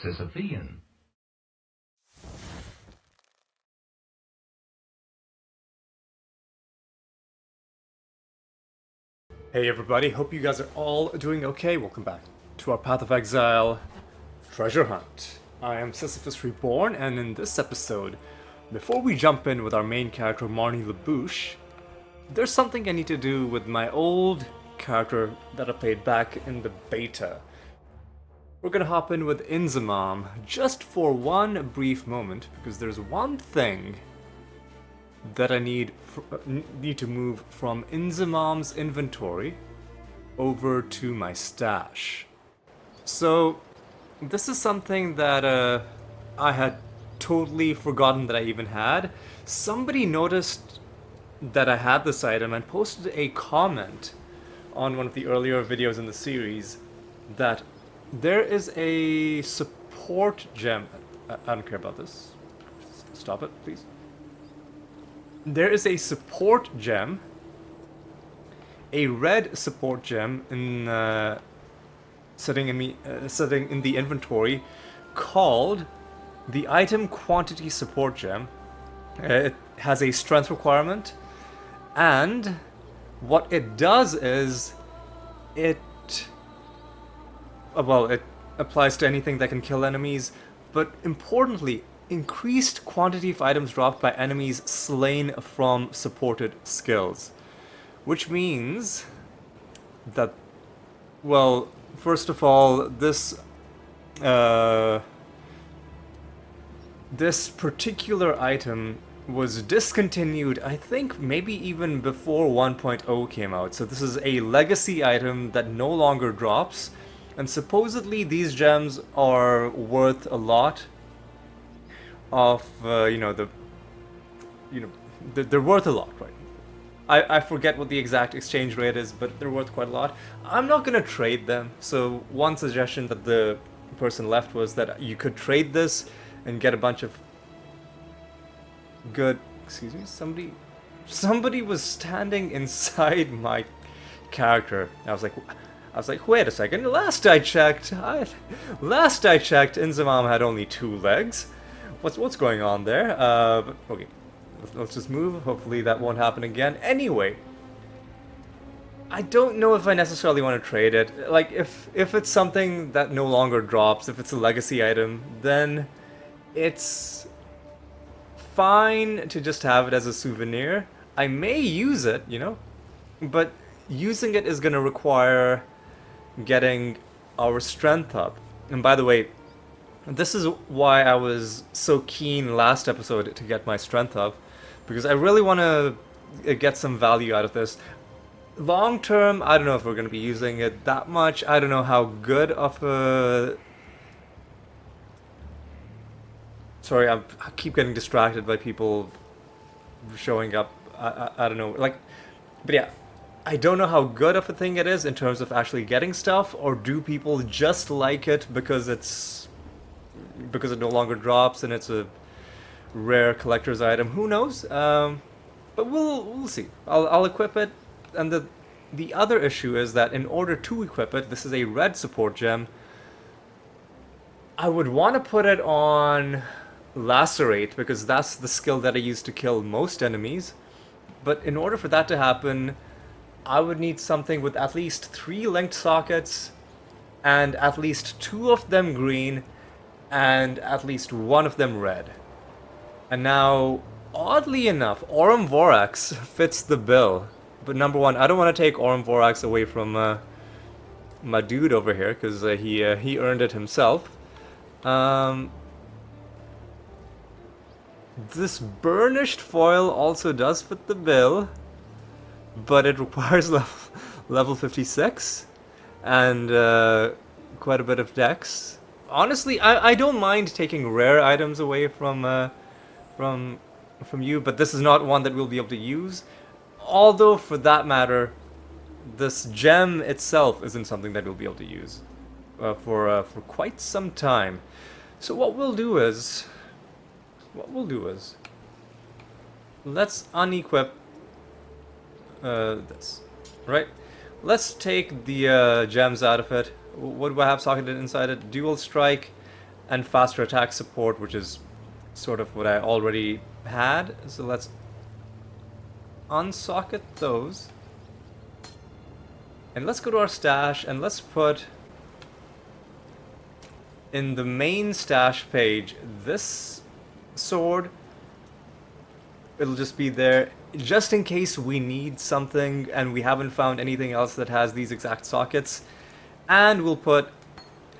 Sisyphean. Hey everybody, hope you guys are all doing okay. Welcome back to our Path of Exile Treasure Hunt. I am Sisyphus Reborn, and in this episode, before we jump in with our main character Marnie LaBouche, there's something I need to do with my old character that I played back in the beta. We're gonna hop in with Inzamam just for one brief moment, because there's one thing that I need to move from Inzamam's inventory over to my stash. So this is something that I had totally forgotten that I even had. Somebody noticed that I had this item and posted a comment on one of the earlier videos in the series that there is a support gem. I don't care about this. Stop it, please. There is a support gem, a red support gem in sitting in the inventory, called the item quantity support gem. It has a strength requirement, and what it does is it applies to anything that can kill enemies, but importantly, increased quantity of items dropped by enemies slain from supported skills. Which means that, well, first of all, this particular item was discontinued, I think maybe even before 1.0 came out. So this is a legacy item that no longer drops, and supposedly these gems are worth a lot of they're worth a lot, right? I forget what the exact exchange rate is, but they're worth quite a lot. I'm not gonna trade them. So one suggestion that the person left was that you could trade this and get a bunch of good. Excuse me, somebody was standing inside my character. I was like, wait a second. Last I checked, Inzamam had only 2 legs. What's going on there? But okay, let's just move. Hopefully that won't happen again. Anyway, I don't know if I necessarily want to trade it. Like, if it's something that no longer drops, if it's a legacy item, then it's fine to just have it as a souvenir. I may use it, but using it is going to require getting our strength up. And by the way, this is why I was so keen last episode to get my strength up, because I really want to get some value out of this. Long term, I don't know if we're going to be using it that much. I don't know how good of a... Sorry, I keep getting distracted by people showing up. I don't know. But yeah, I don't know how good of a thing it is in terms of actually getting stuff, or do people just like it because it no longer drops and it's a rare collector's item. Who knows? But we'll see. I'll equip it, and the other issue is that in order to equip it, this is a red support gem. I would want to put it on Lacerate, because that's the skill that I use to kill most enemies. But in order for that to happen, I would need something with at least 3 linked sockets, and at least 2 of them green, and at least 1 of them red. And now, oddly enough, Aurum Vorax fits the bill. But number one, I don't want to take Aurum Vorax away from my dude over here, because he earned it himself. This burnished foil also does fit the bill, but it requires level 56 and quite a bit of dex. Honestly, I don't mind taking rare items away from you, but this is not one that we'll be able to use. Although, for that matter, this gem itself isn't something that we'll be able to use for quite some time. So what we'll do is let's unequip this, right? Let's take the gems out of it. What do I have socketed inside it? Dual strike and faster attack support, which is sort of what I already had. So let's unsocket those. And let's go to our stash and let's put in the main stash page this sword. It'll just be there just in case we need something and we haven't found anything else that has these exact sockets. And we'll put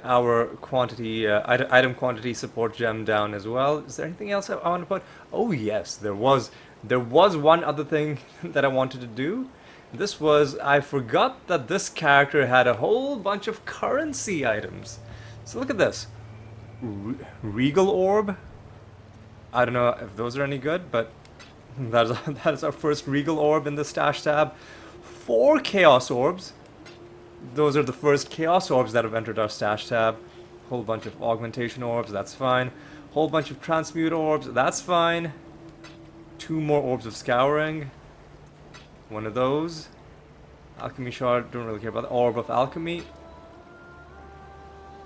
our quantity item quantity support gem down as well. Is there anything else I want to put? Oh yes, there was one other thing that I wanted to do. This was, I forgot that this character had a whole bunch of currency items. So look at this. Regal Orb. I don't know if those are any good, but that is our first Regal Orb in the stash tab. 4 Chaos Orbs. Those are the first Chaos Orbs that have entered our stash tab. Whole bunch of Augmentation Orbs, that's fine. Whole bunch of Transmute Orbs, that's fine. 2 more Orbs of Scouring. One of those. Alchemy Shard, don't really care about the Orb of Alchemy.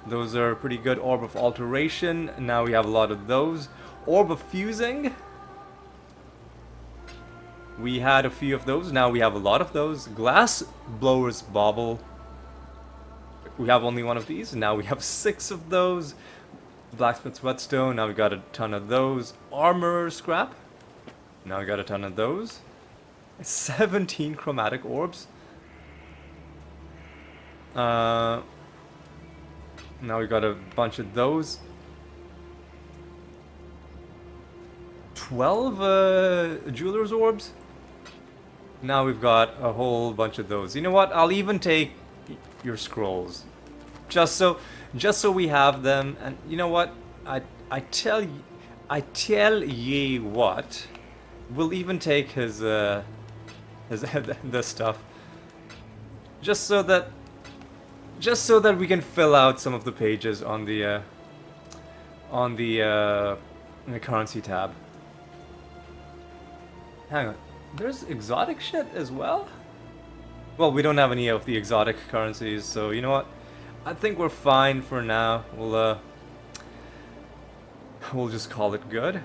Those are pretty good. Orb of Alteration, now we have a lot of those. Orb of Fusing. We had a few of those, now we have a lot of those. Glass Blower's Bauble. We have only one of these, now we have 6 of those. Blacksmith's Whetstone, now we got a ton of those. Armor Scrap, now we got a ton of those. 17 Chromatic Orbs. Now we got a bunch of those. 12 Jeweler's Orbs. Now we've got a whole bunch of those. You know what? I'll even take your scrolls, just so we have them. And you know what? I tell ye what. We'll even take his this stuff, just so that we can fill out some of the pages on the currency tab. Hang on. There's exotic shit as well? Well, we don't have any of the exotic currencies, so you know what? I think we're fine for now. We'll just call it good.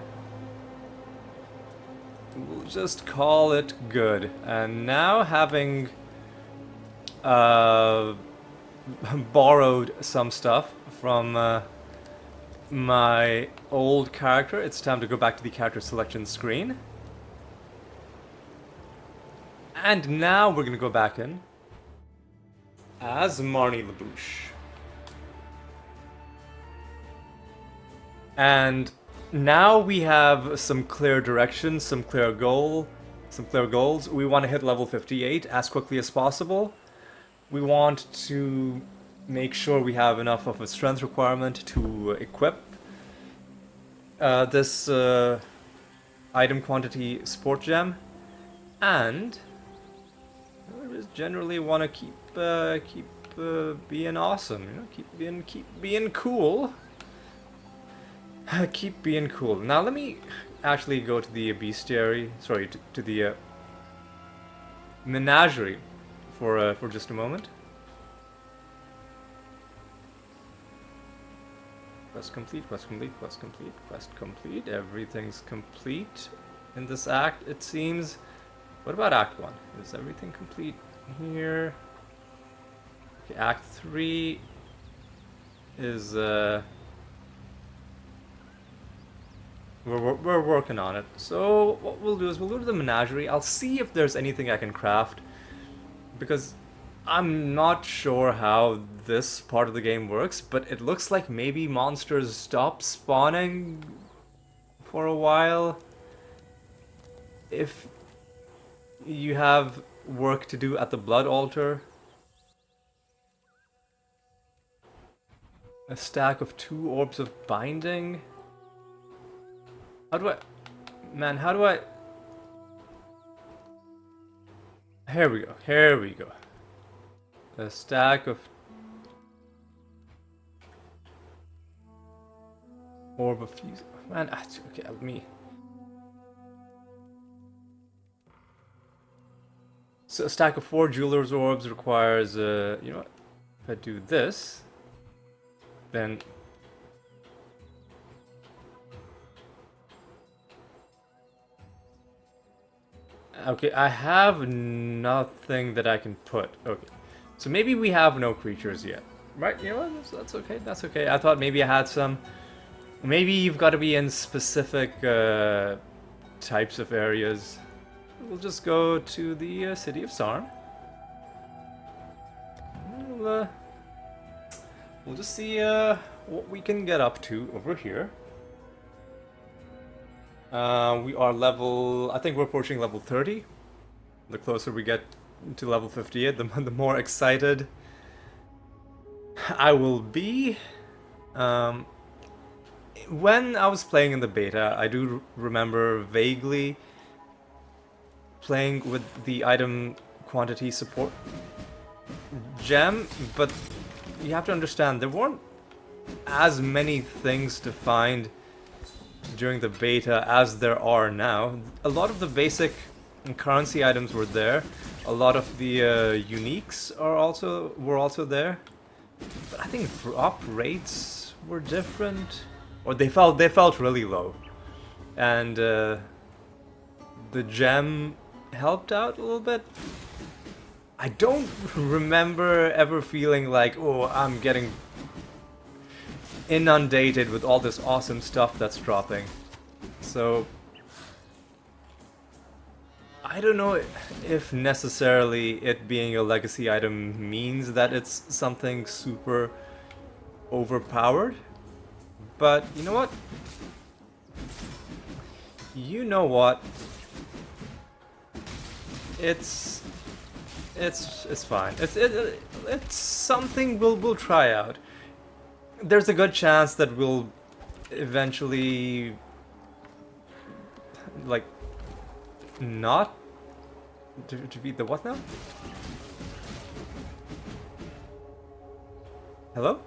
We'll just call it good. And now, having borrowed some stuff from my old character, it's time to go back to the character selection screen. And now we're going to go back in as Marnie LaBouche. And now we have some clear direction, some clear goals. We want to hit level 58 as quickly as possible. We want to make sure we have enough of a strength requirement to equip this item quantity sport gem. And I just generally want to keep being awesome, you know, keep being cool. Keep being cool. Now let me actually go to the bestiary, sorry, to the menagerie for just a moment. Quest complete, quest complete, quest complete, quest complete. Everything's complete in this act, it seems. What about Act 1? Is everything complete here? Okay, Act 3 is we're working on it. So what we'll do is we'll go to the menagerie. I'll see if there's anything I can craft, because I'm not sure how this part of the game works, but it looks like maybe monsters stop spawning for a while if you have work to do at the blood altar. A stack of 2 orbs of binding. How do I... Man, how do I... Here we go, here we go. A stack of... Orb of fuse... Man, okay, let me... So a stack of 4 Jeweler's Orbs requires, you know what? If I do this, then Okay, I have nothing that I can put. Okay. So maybe we have no creatures yet. Right, you know what? That's okay. That's okay. I thought maybe I had some. Maybe you've got to be in specific types of areas. We'll just go to the city of Sarn. We'll just see what we can get up to over here. We are level... I think we're approaching level 30. The closer we get to level 58, the more excited I will be. When I was playing in the beta, I do remember vaguely playing with the item quantity support gem, but you have to understand there weren't as many things to find during the beta as there are now. A lot of the basic currency items were there. A lot of the uniques were also there. But I think drop rates were different, or they felt really low, and the gem helped out a little bit. I don't remember ever feeling like, oh, I'm getting inundated with all this awesome stuff that's dropping. So I don't know if necessarily it being a legacy item means that it's something super overpowered, but you know what? You know what? It's fine. It's something we'll try out. There's a good chance that we'll eventually like not defeat the what now? Hello?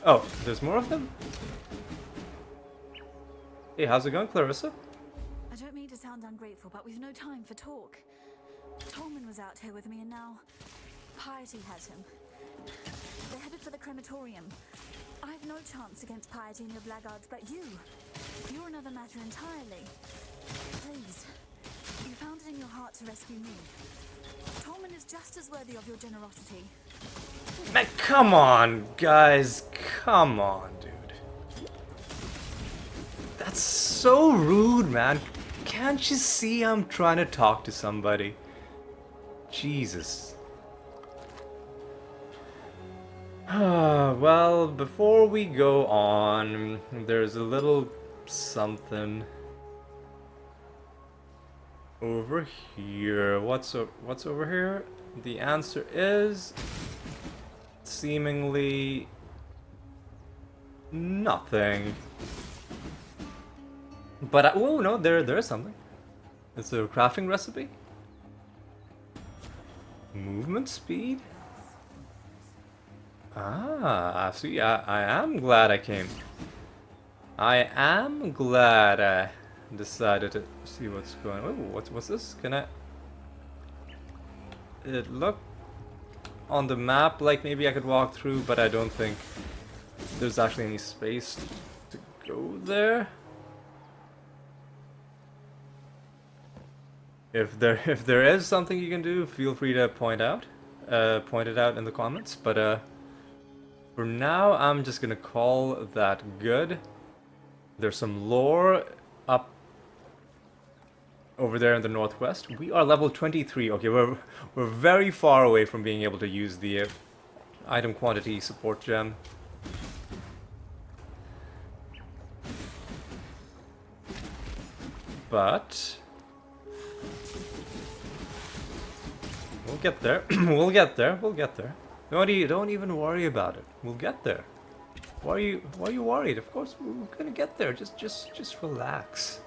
Oh, there's more of them? Hey, how's it going, Clarissa? I don't mean to sound ungrateful, but we've no time for talk. Tolman was out here with me, and now Piety has him. They're headed for the crematorium. I've no chance against Piety and your blackguards, but you're another matter entirely. Please, you found it in your heart to rescue me. Tolman is just as worthy of your generosity. Man, come on, guys. Come on, dude. That's so rude, man. Can't you see I'm trying to talk to somebody? Jesus. Well, before we go on, there's a little something over here. What's over here? The answer is seemingly nothing. But oh no, there is something. It's a crafting recipe. Movement speed. Ah, see, I am glad I came. I am glad I decided to see what's going on. Oh, what's this? Can I... It looked on the map like maybe I could walk through, but I don't think there's actually any space to go there. If there is something you can do, feel free to point it out in the comments. But for now, I'm just gonna call that good. There's some lore up over there in the northwest. We are level 23. Okay, we're very far away from being able to use the item quantity support gem. But we'll get there. We'll get there. We'll get there. Don't even worry about it. We'll get there. Why are you worried? Of course we're gonna get there. Just relax.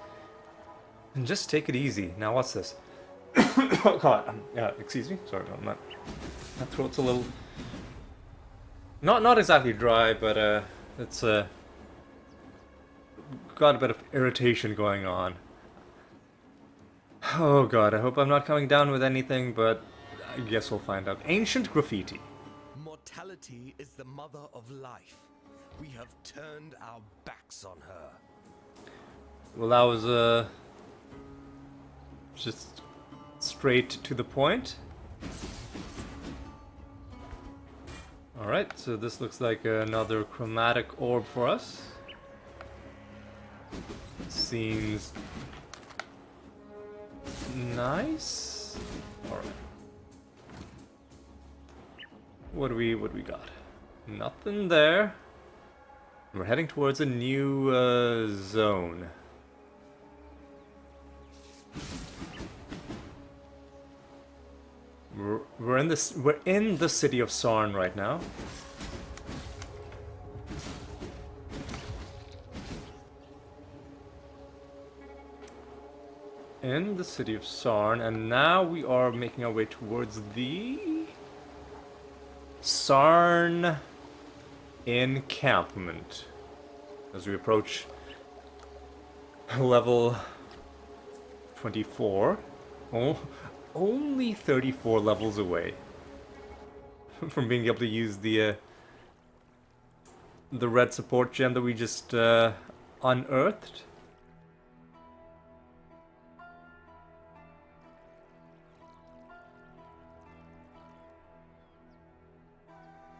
And just take it easy. Now what's this? Oh god. Excuse me. Sorry about that. My throat's a little not exactly dry, but it's got a bit of irritation going on. Oh god, I hope I'm not coming down with anything, but I guess we'll find out. Ancient graffiti. Mortality is the mother of life. We have turned our backs on her. Well, that was just straight to the point. Alright, so this looks like another chromatic orb for us. Seems nice. Alright. What do we got? Nothing there. We're heading towards a new zone. We're in the city of Sarn right now. In the city of Sarn, and now we are making our way towards the Sarn encampment as we approach level 24. Oh, only 34 levels away from being able to use the red support gem that we just unearthed.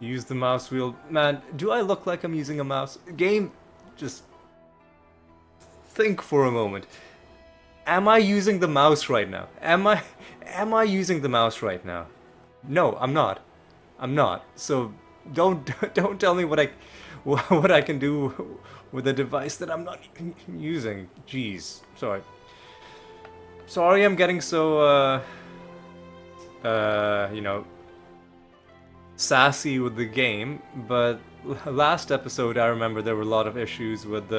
Use the mouse wheel. Man, do I look like I'm using a mouse? Game, just think for a moment. Am I using the mouse right now? Am I using the mouse right now? No, I'm not. I'm not. So don't tell me what I can do with a device that I'm not using. Jeez. Sorry. Sorry I'm getting so you know, sassy with the game, but last episode I remember there were a lot of issues with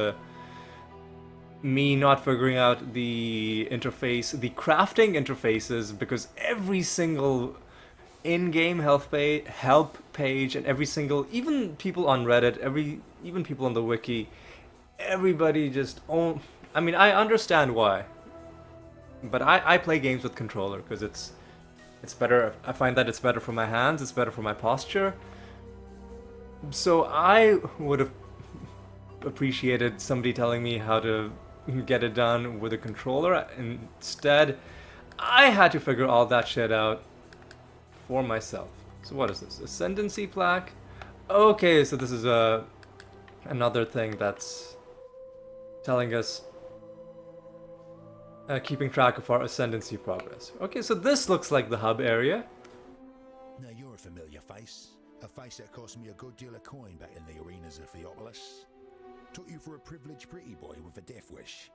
me not figuring out the interface, the crafting interfaces, because every single in-game help page and every single, even people on Reddit, even people on the wiki, everybody just I mean, I understand why, but I play games with controller because it's better. I find that it's better for my hands, it's better for my posture. So I would have appreciated somebody telling me how to get it done with a controller. Instead, I had to figure all that shit out for myself. So what is this? Ascendancy plaque? Okay, so this is another thing that's telling us keeping track of our ascendancy progress. Okay, so this looks like the hub area. Now you're a familiar face. A face that cost me a good deal of coin back in the arenas of Theopolis. Took you for a privileged pretty boy with a death wish.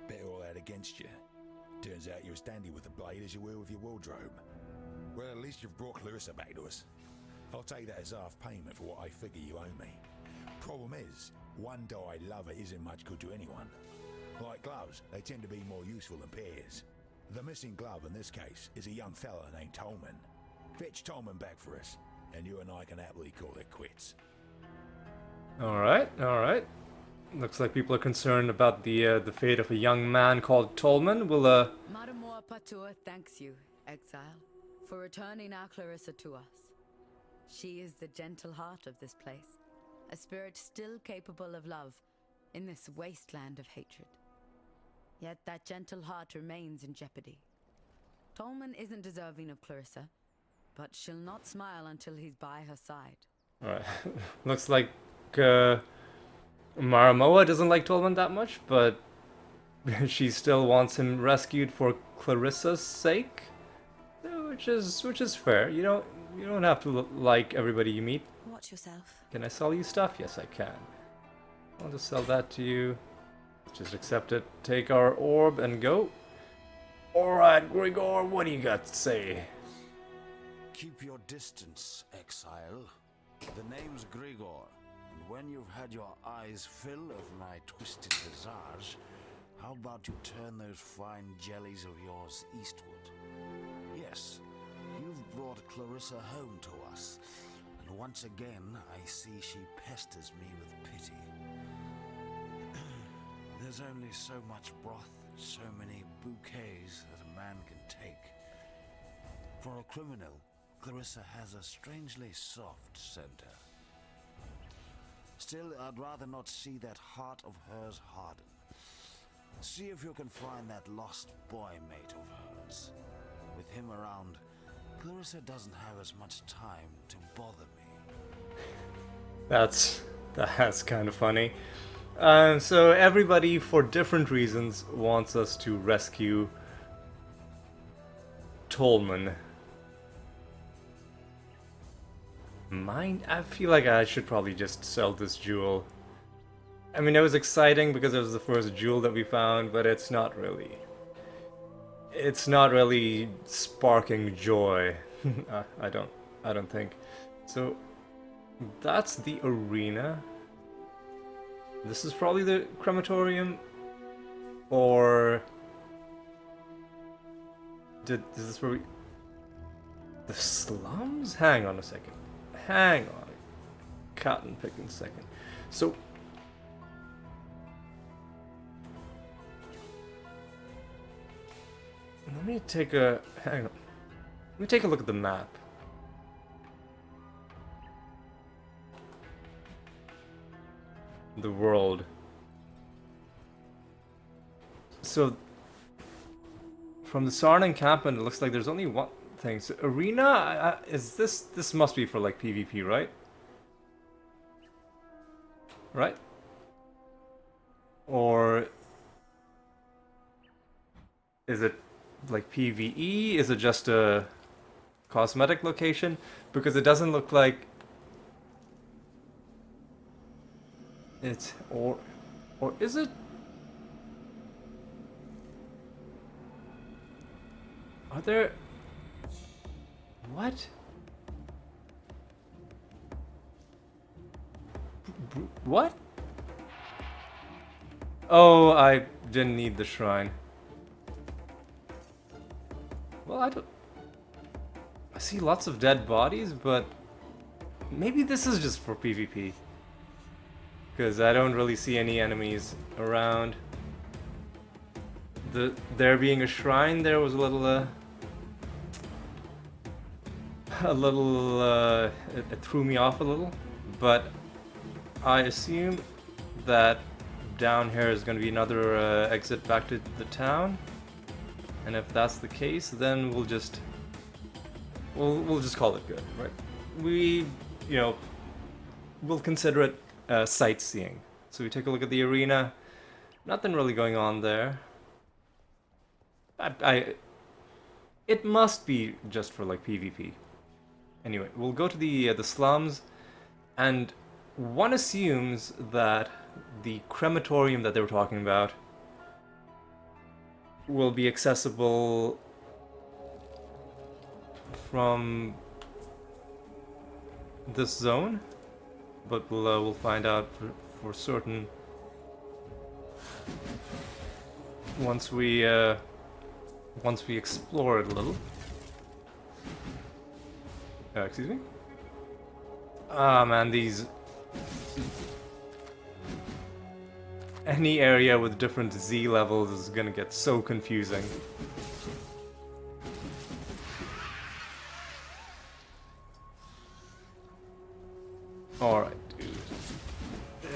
Bet all that against you. Turns out you're as dandy with the blade as you were with your wardrobe. Well, at least you've brought Clarissa back to us. I'll take that as half payment for what I figure you owe me. Problem is, one dyed lover isn't much good to anyone. Like gloves, they tend to be more useful than pairs. The missing glove in this case is a young fella named Tolman. Fetch Tolman back for us, and you and I can happily call it quits. Alright, alright. Looks like people are concerned about the fate of a young man called Tolman. We'll, Mademoiselle Patur thanks you, exile, for returning our Clarissa to us. She is the gentle heart of this place, a spirit still capable of love in this wasteland of hatred. Yet that gentle heart remains in jeopardy. Tolman isn't deserving of Clarissa, but she'll not smile until he's by her side. alright. Looks like Maramoa doesn't like Tolman that much, but she still wants him rescued for Clarissa's sake, which is fair. You don't have to like everybody you meet. Watch yourself. Can I sell you stuff? Yes, I can. I'll just sell that to you. Just accept it. Take our orb and go. Alright, Grigor, what do you got to say? Keep your distance, exile. The name's Grigor, and when you've had your eyes fill of my twisted visage, how about you turn those fine jellies of yours eastward? Yes, you've brought Clarissa home to us, and once again I see she pesters me with pity. There's only so much broth, so many bouquets that a man can take. For a criminal, Clarissa has a strangely soft center. Still, I'd rather not see that heart of hers harden. See if you can find that lost boy mate of hers. With him around, Clarissa doesn't have as much time to bother me. That's kind of funny. So everybody, for different reasons, wants us to rescue Tolman. I feel like I should probably just sell this jewel. I mean, it was exciting because it was the first jewel that we found, but it's not really. It's not really sparking joy. I don't think. So that's the arena. This is probably the crematorium, or is this where we? The slums? Hang on a second. Hang on. Cotton picking second. So. Let me take a. Hang on. Let me take a look at the map. The world. So. From the Sarn encampment, it looks like there's only one thing. So, arena? Is this. This must be for like PvP, right? Right? Or. Is it like PvE? Is it just a cosmetic location? Because it doesn't look like it's or is it? Are there what? What? Oh, I didn't need the shrine. Well, I see lots of dead bodies, but maybe this is just for PvP. Because I don't really see any enemies around. There being a shrine there was a little, it threw me off a little. But I assume that down here is going to be another exit back to the town. And if that's the case, then we'll just call it good, right? We'll consider it sightseeing. So we take a look at the arena. Nothing really going on there. It must be just for like PvP. Anyway, we'll go to the slums, and one assumes that the crematorium that they were talking about will be accessible from this zone, but we'll find out for certain once we explore it a little. Excuse me? Ah, man, these. Any area with different Z levels is gonna get so confusing. Alright, dude.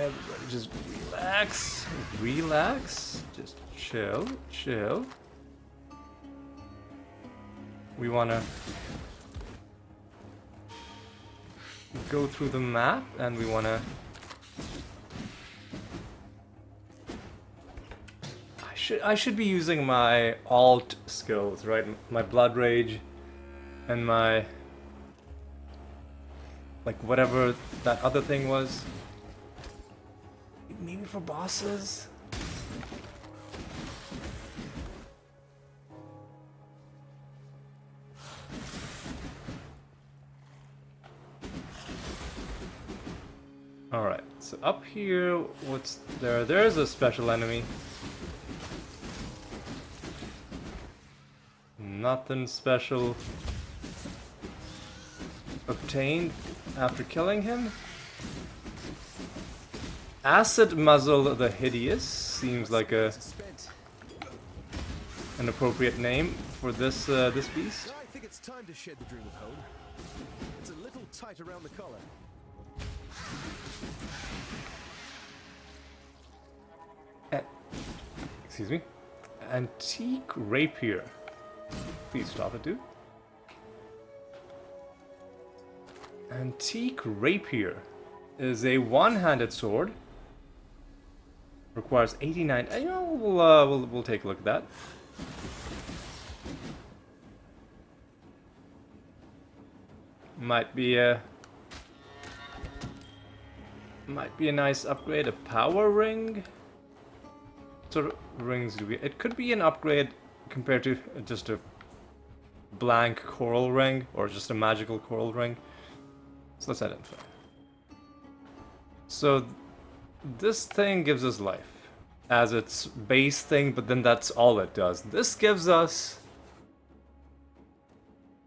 Everybody just relax. Relax. Just chill. We wanna go through the map, and we wanna I should be using my alt skills, right? My blood rage and my like whatever that other thing was. Maybe for bosses? Alright, so up here, what's there? There's a special enemy. Nothing special obtained after killing him. Acid Muzzle the Hideous seems like an appropriate name for this this beast. I think it's time to shed the dream of home. It's a little tight around the collar. Excuse me. Antique rapier. Please stop it, dude. Antique rapier is a one-handed sword. Requires 89. You know, we'll take a look at that. Might be a nice upgrade. A power ring. What sort of rings do we? It could be an upgrade compared to just a blank coral ring or just a magical coral ring. So let's identify. So this thing gives us life as its base thing, but then that's all it does. This gives us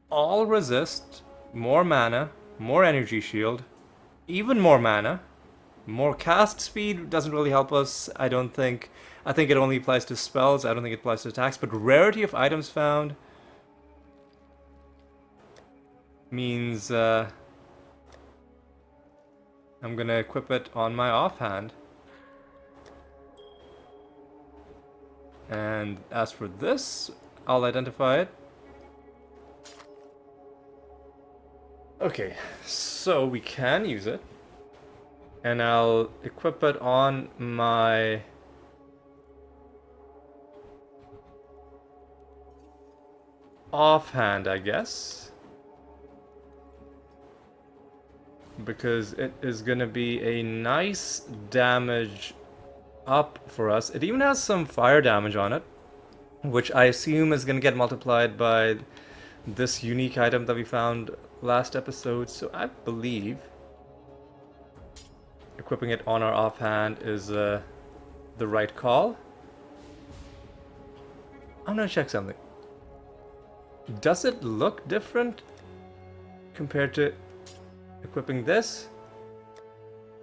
all resist, more mana, more energy shield, even more mana, more cast speed. Doesn't really help us, I don't think. I think it only applies to spells. I don't think it applies to attacks, but rarity of items found means I'm gonna equip it on my offhand. And as for this, I'll identify it. Okay, so we can use it. And I'll equip it on my offhand, I guess. Because it is gonna be a nice damage up for us. It even has some fire damage on it, which I assume is gonna get multiplied by this unique item that we found last episode. So I believe equipping it on our offhand is the right call. I'm gonna check something. Does it look different compared to equipping this?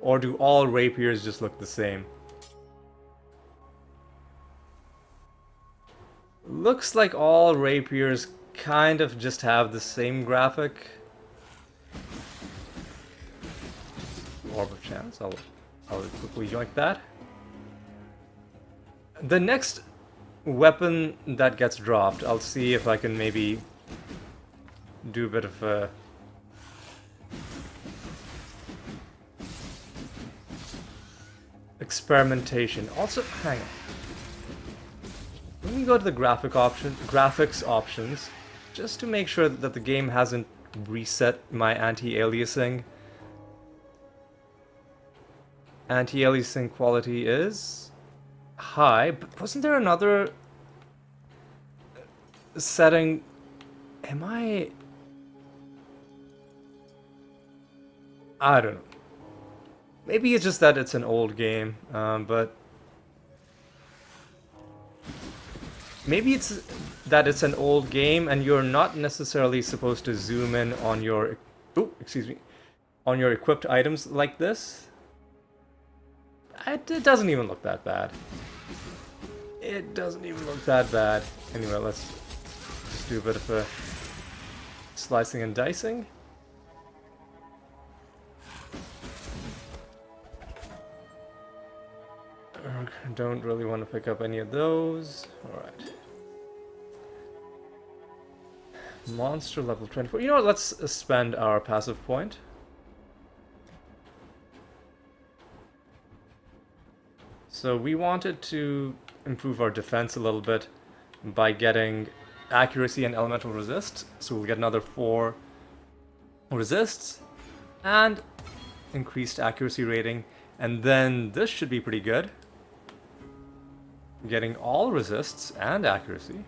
Or do all rapiers just look the same? Looks like all rapiers kind of just have the same graphic. Orb of Chance, I'll quickly join that. The next weapon that gets dropped, I'll see if I can maybe do a bit of a experimentation. Also, hang on. Let me go to the graphics options, just to make sure that the game hasn't reset my anti-aliasing. Anti-aliasing quality is high, but wasn't there another setting? I don't know. Maybe it's just that it's an old game, but maybe it's that it's an old game and you're not necessarily supposed to zoom in on your on your equipped items like this. It doesn't even look that bad. It doesn't even look that bad. Anyway, let's just do a bit of a slicing and dicing. Don't really want to pick up any of those. Alright. Monster level 24. You know what? Let's spend our passive point. So we wanted to improve our defense a little bit by getting accuracy and elemental resist. So we'll get another 4 resists and increased accuracy rating. And then this should be pretty good. Getting all resists and accuracy.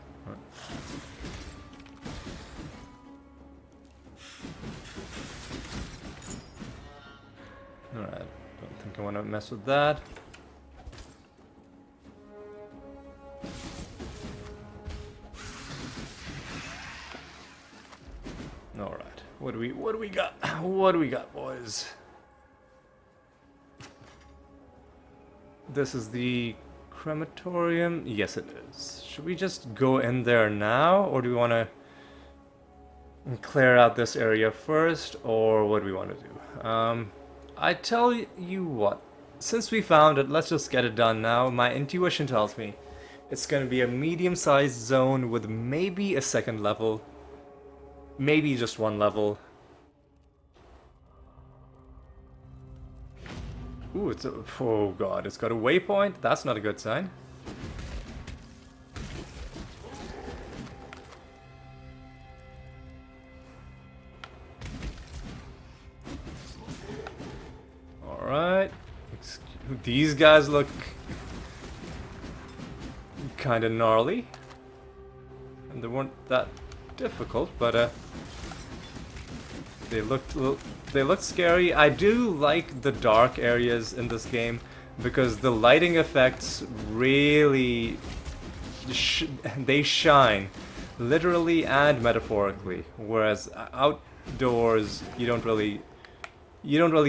Alright, don't think I want to mess with that. Alright, what do we got? What do we got, boys? This is the crematorium. Yes, it is. Should we just go in there now, or do we want to clear out this area first, or what do we want to do? I tell you what, since we found it, let's just get it done now. My intuition tells me It's gonna be a medium-sized zone with maybe a second level. Maybe just one level. Ooh, it's a... Oh god, it's got a waypoint? That's not a good sign. Alright. These guys look kind of gnarly. And they weren't that difficult, but they looked scary. I do like the dark areas in this game because the lighting effects really they shine, literally and metaphorically. Whereas outdoors, you don't really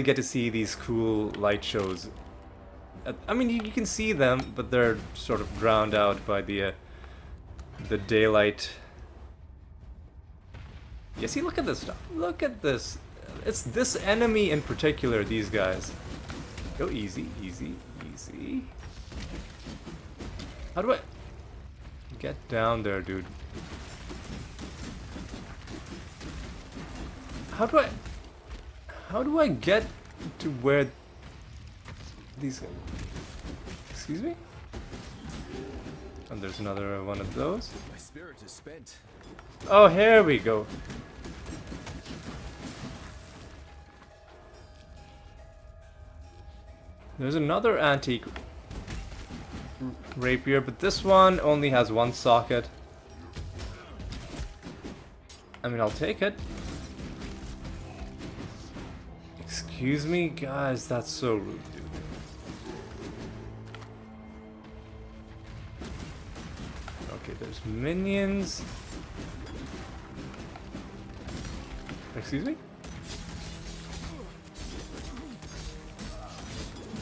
get to see these cool light shows. I mean, you can see them, but they're sort of drowned out by the daylight. Yeah, see, look at this stuff. Look at this. It's this enemy in particular, these guys. Go easy, easy, easy. How do I... Get down there, dude. How do I get to where these... Excuse me? And there's another one of those. My spirit is spent. Oh, here we go. There's another antique rapier, but this one only has one socket. I mean, I'll take it. Excuse me, guys, that's so rude, dude. Okay, there's minions. Excuse me?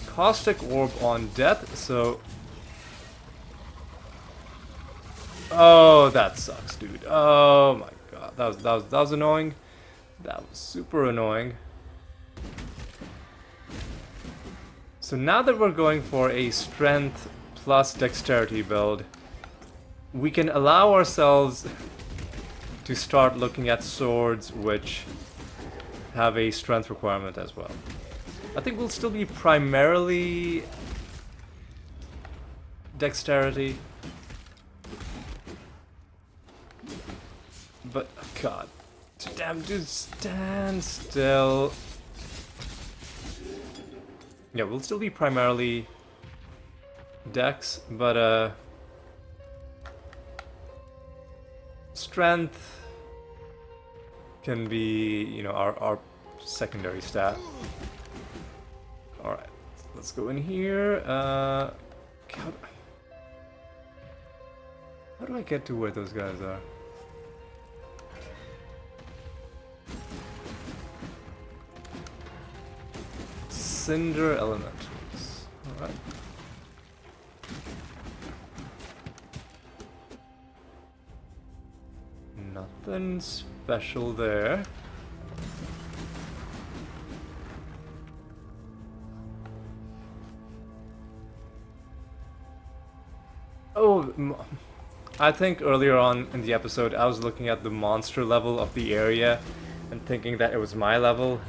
Caustic orb on death, so... Oh, that sucks, dude. Oh my god, that was annoying. That was super annoying. So now that we're going for a strength plus dexterity build, we can allow ourselves to start looking at swords which have a strength requirement as well. I think we'll still be primarily dexterity. But, god. Damn, dude, stand still. Yeah, we'll still be primarily dex, but, strength can be, you know, our secondary stat. Alright, let's go in here. How do I get to where those guys are? Cinder elementals. Alright. Nothing special there. Oh, I think earlier on in the episode I was looking at the monster level of the area and thinking that it was my level.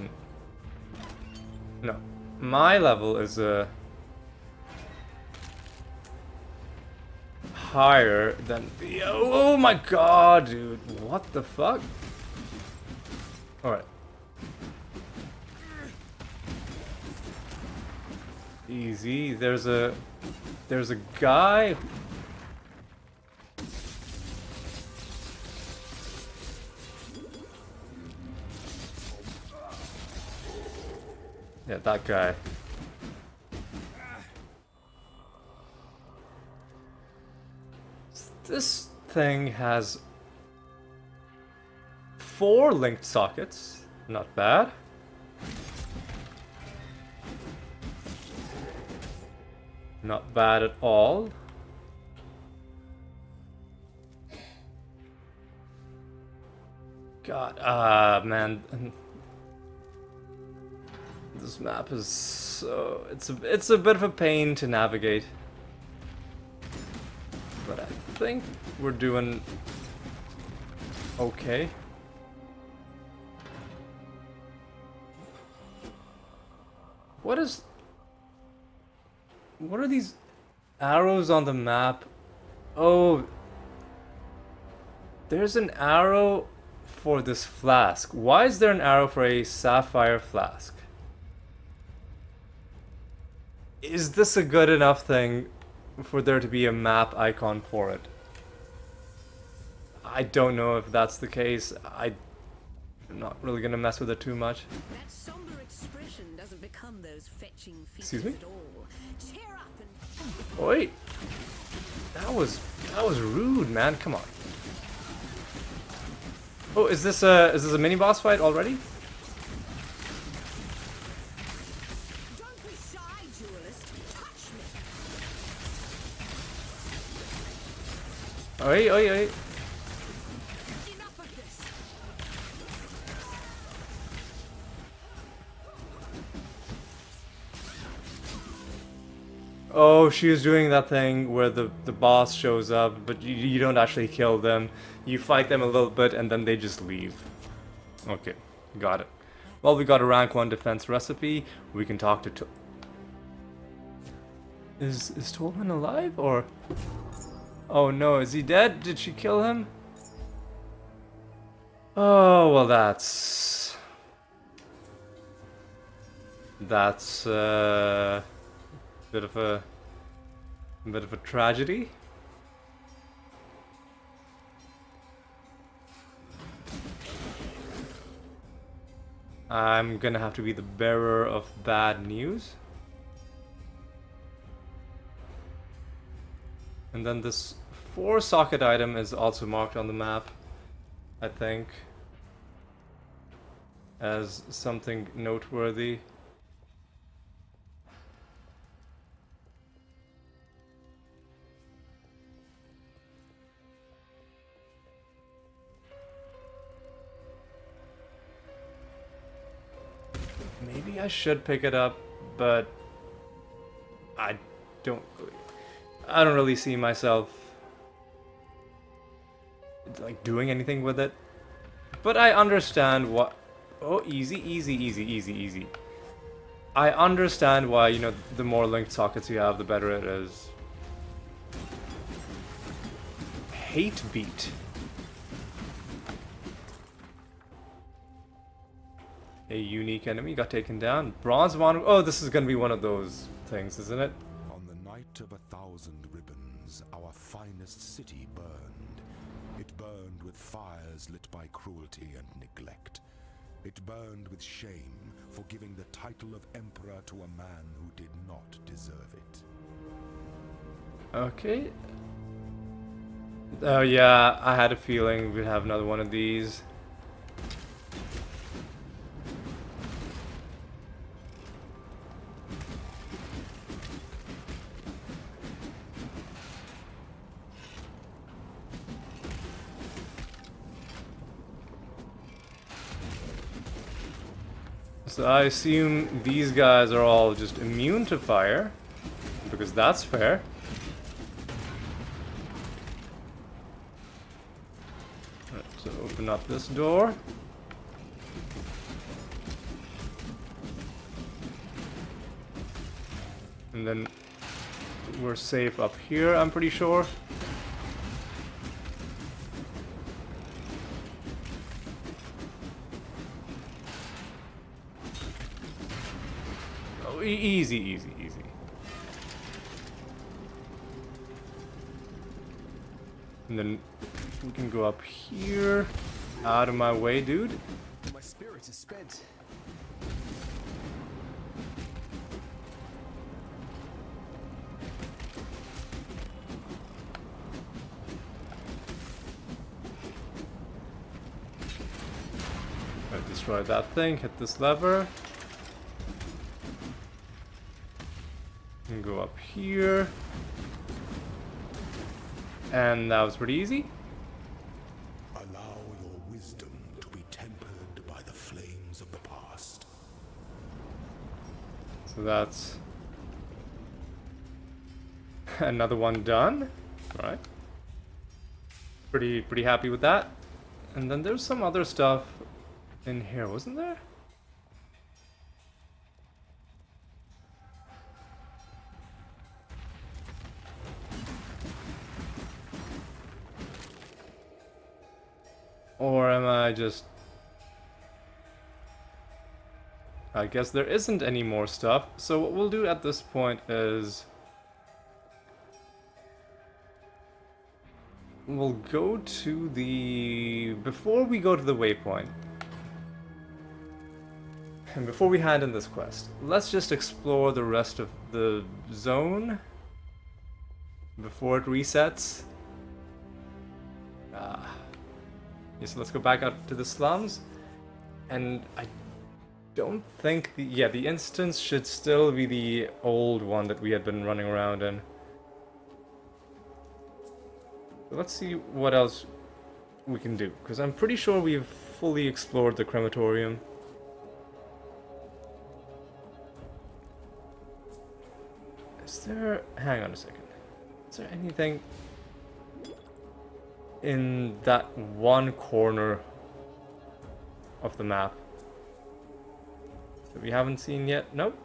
No, my level is higher than the... Oh my god, dude, what the fuck? Alright. Easy, there's a guy... Yeah, that guy. This thing has 4 linked sockets. Not bad. Not bad at all. God, man. This map is so... It's a bit of a pain to navigate. think we're doing okay. What are these arrows on the map? Oh, there's an arrow for this flask. Why is there an arrow for a sapphire flask? Is this a good enough thing for there to be a map icon for it? I don't know if that's the case. I'm not really gonna mess with it too much. That somber expression doesn't become those fetching features Excuse me? at all. Cheer up and Oh, wait. That was rude, man. Come on. Oh, is this a mini boss fight already? don't be shy, duelist. Touch me. Oi, oi, oi. Enough of this. Oh, she was doing that thing where the boss shows up, but you don't actually kill them. You fight them a little bit and then they just leave. Okay, got it. Well, we got a rank 1 defense recipe. We can talk to Is Tolman alive or? Oh no, is he dead? Did she kill him? Oh, well that's bit of a tragedy. I'm gonna have to be the bearer of bad news. And then this 4-socket item is also marked on the map, I think, as something noteworthy. Maybe I should pick it up, but I don't really see myself like doing anything with it. But I understand what. Oh, easy, easy, easy, easy, easy. I understand why, you know, the more linked sockets you have, the better it is. Hate beat. A unique enemy got taken down. Bronze one. Oh, this is gonna be one of those things, isn't it? On the night of 1,000 ribbons, our finest city burned. It burned with fires lit by cruelty and neglect. It burned with shame for giving the title of emperor to a man who did not deserve it. Okay. Oh yeah, I had a feeling we'd have another one of these. So I assume these guys are all just immune to fire, because that's fair. Right, so open up this door. And then we're safe up here, I'm pretty sure. Easy, easy, easy. And then we can go up here. Out of my way, dude. My spirit is spent. Right, destroy that thing, hit this lever. And go up here. And that was pretty easy. Allow your wisdom to be tempered by the flames of the past. So that's another one done. All right. Pretty happy with that. And then there's some other stuff in here, wasn't there? Or am I just... I guess there isn't any more stuff. So what we'll do at this point is... we'll go to the... before we go to the waypoint, and before we hand in this quest, let's just explore the rest of the zone before it resets. Yeah, so let's go back out to the slums, and I don't think the... yeah, the instance should still be the old one that we had been running around in. Let's see what else we can do, because I'm pretty sure we've fully explored the crematorium. Is there... hang on a second. Is there anything in that one corner of the map that we haven't seen yet? Nope.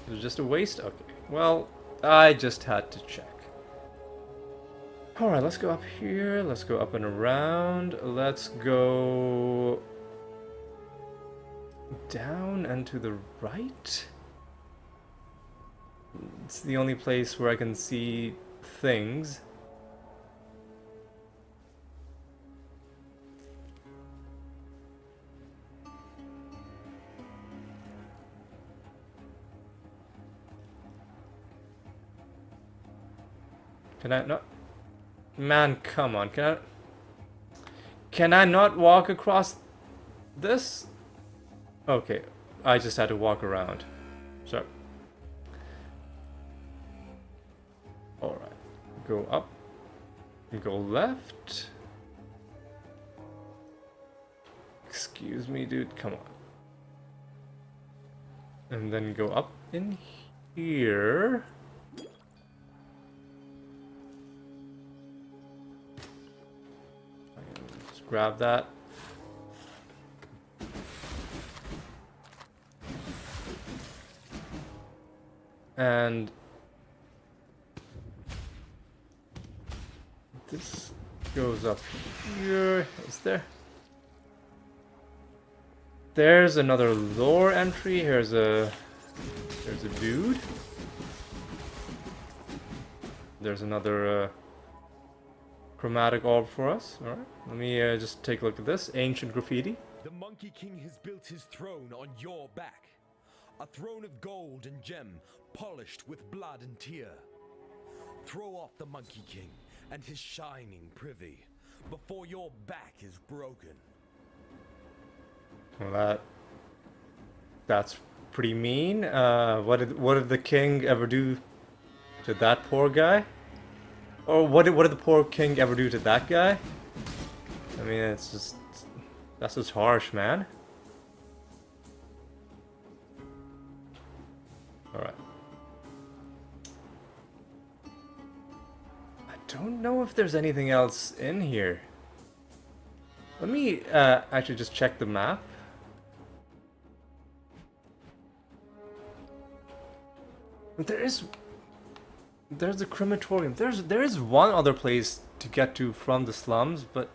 It was just a waste? Okay. Well, I just had to check. Alright, let's go up here, let's go up and around, let's go down and to the right? It's the only place where I can see things. Can I not? Man, come on, can I not walk across this? Okay, I just had to walk around. So, alright, go up, go left. Excuse me, dude, come on. And then go up in here. Grab that. And this goes up here. Is there? There's another lore entry. There's a dude. There's another chromatic orb for us. Alright, let me just take a look at this. Ancient graffiti. The Monkey King has built his throne on your back. A throne of gold and gem, polished with blood and tear. Throw off the Monkey King and his shining privy before your back is broken. Well, that's pretty mean. What did the king ever do to that poor guy? Or what did the poor king ever do to that guy? I mean, it's just... that's just harsh, man. Alright. I don't know if there's anything else in here. Let me actually just check the map. There's the crematorium. There is one other place to get to from the slums, but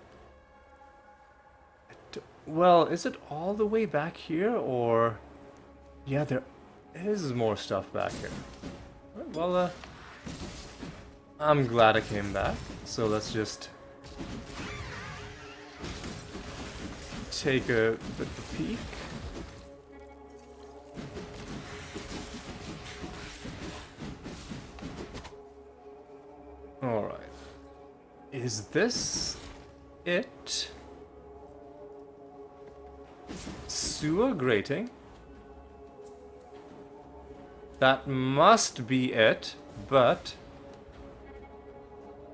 well, is it all the way back here, or yeah, there is more stuff back here. Well, I'm glad I came back. So let's just take a bit of a peek. Alright. Is this it? Sewer grating? That must be it, but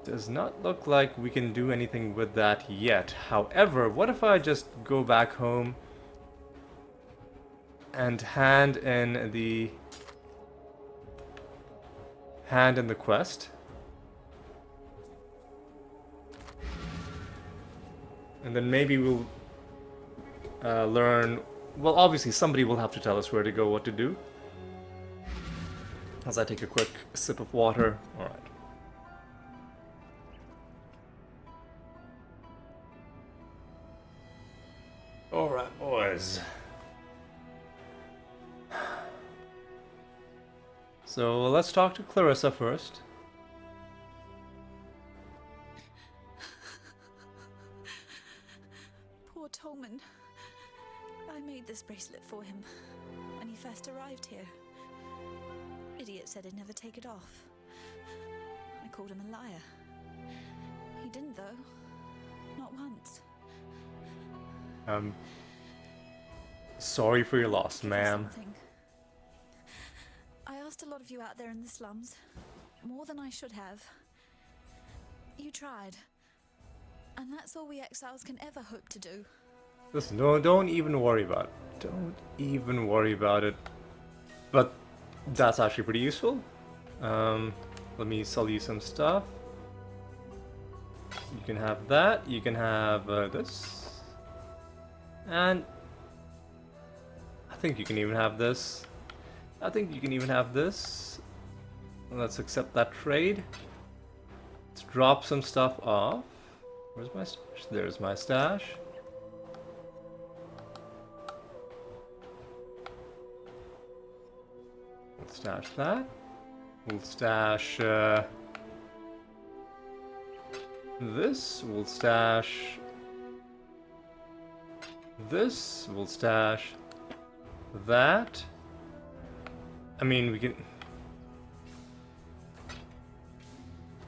does not look like we can do anything with that yet. However, what if I just go back home and hand in the And then maybe we'll learn... Well, obviously somebody will have to tell us where to go, what to do. As I take a quick sip of water. Alright. Alright, boys. So let's talk to Clarissa first. Poor Tolman. I made this bracelet for him when he first arrived here. Idiot said he'd never take it off. I called him a liar. He didn't, though. Not once. Sorry for your loss, Give me ma'am. something. I asked a lot of you out there in the slums. More than I should have. You tried. And that's all we exiles can ever hope to do. Listen, don't even worry about it. Don't even worry about it. But that's actually pretty useful. Let me sell you some stuff. You can have that. You can have this. And I think you can even have this. I think you can even have this. Let's accept that trade. Let's drop some stuff off. Where's my stash? There's my stash. We'll stash that. We'll stash this. We'll stash this. We'll stash that. I mean, we can...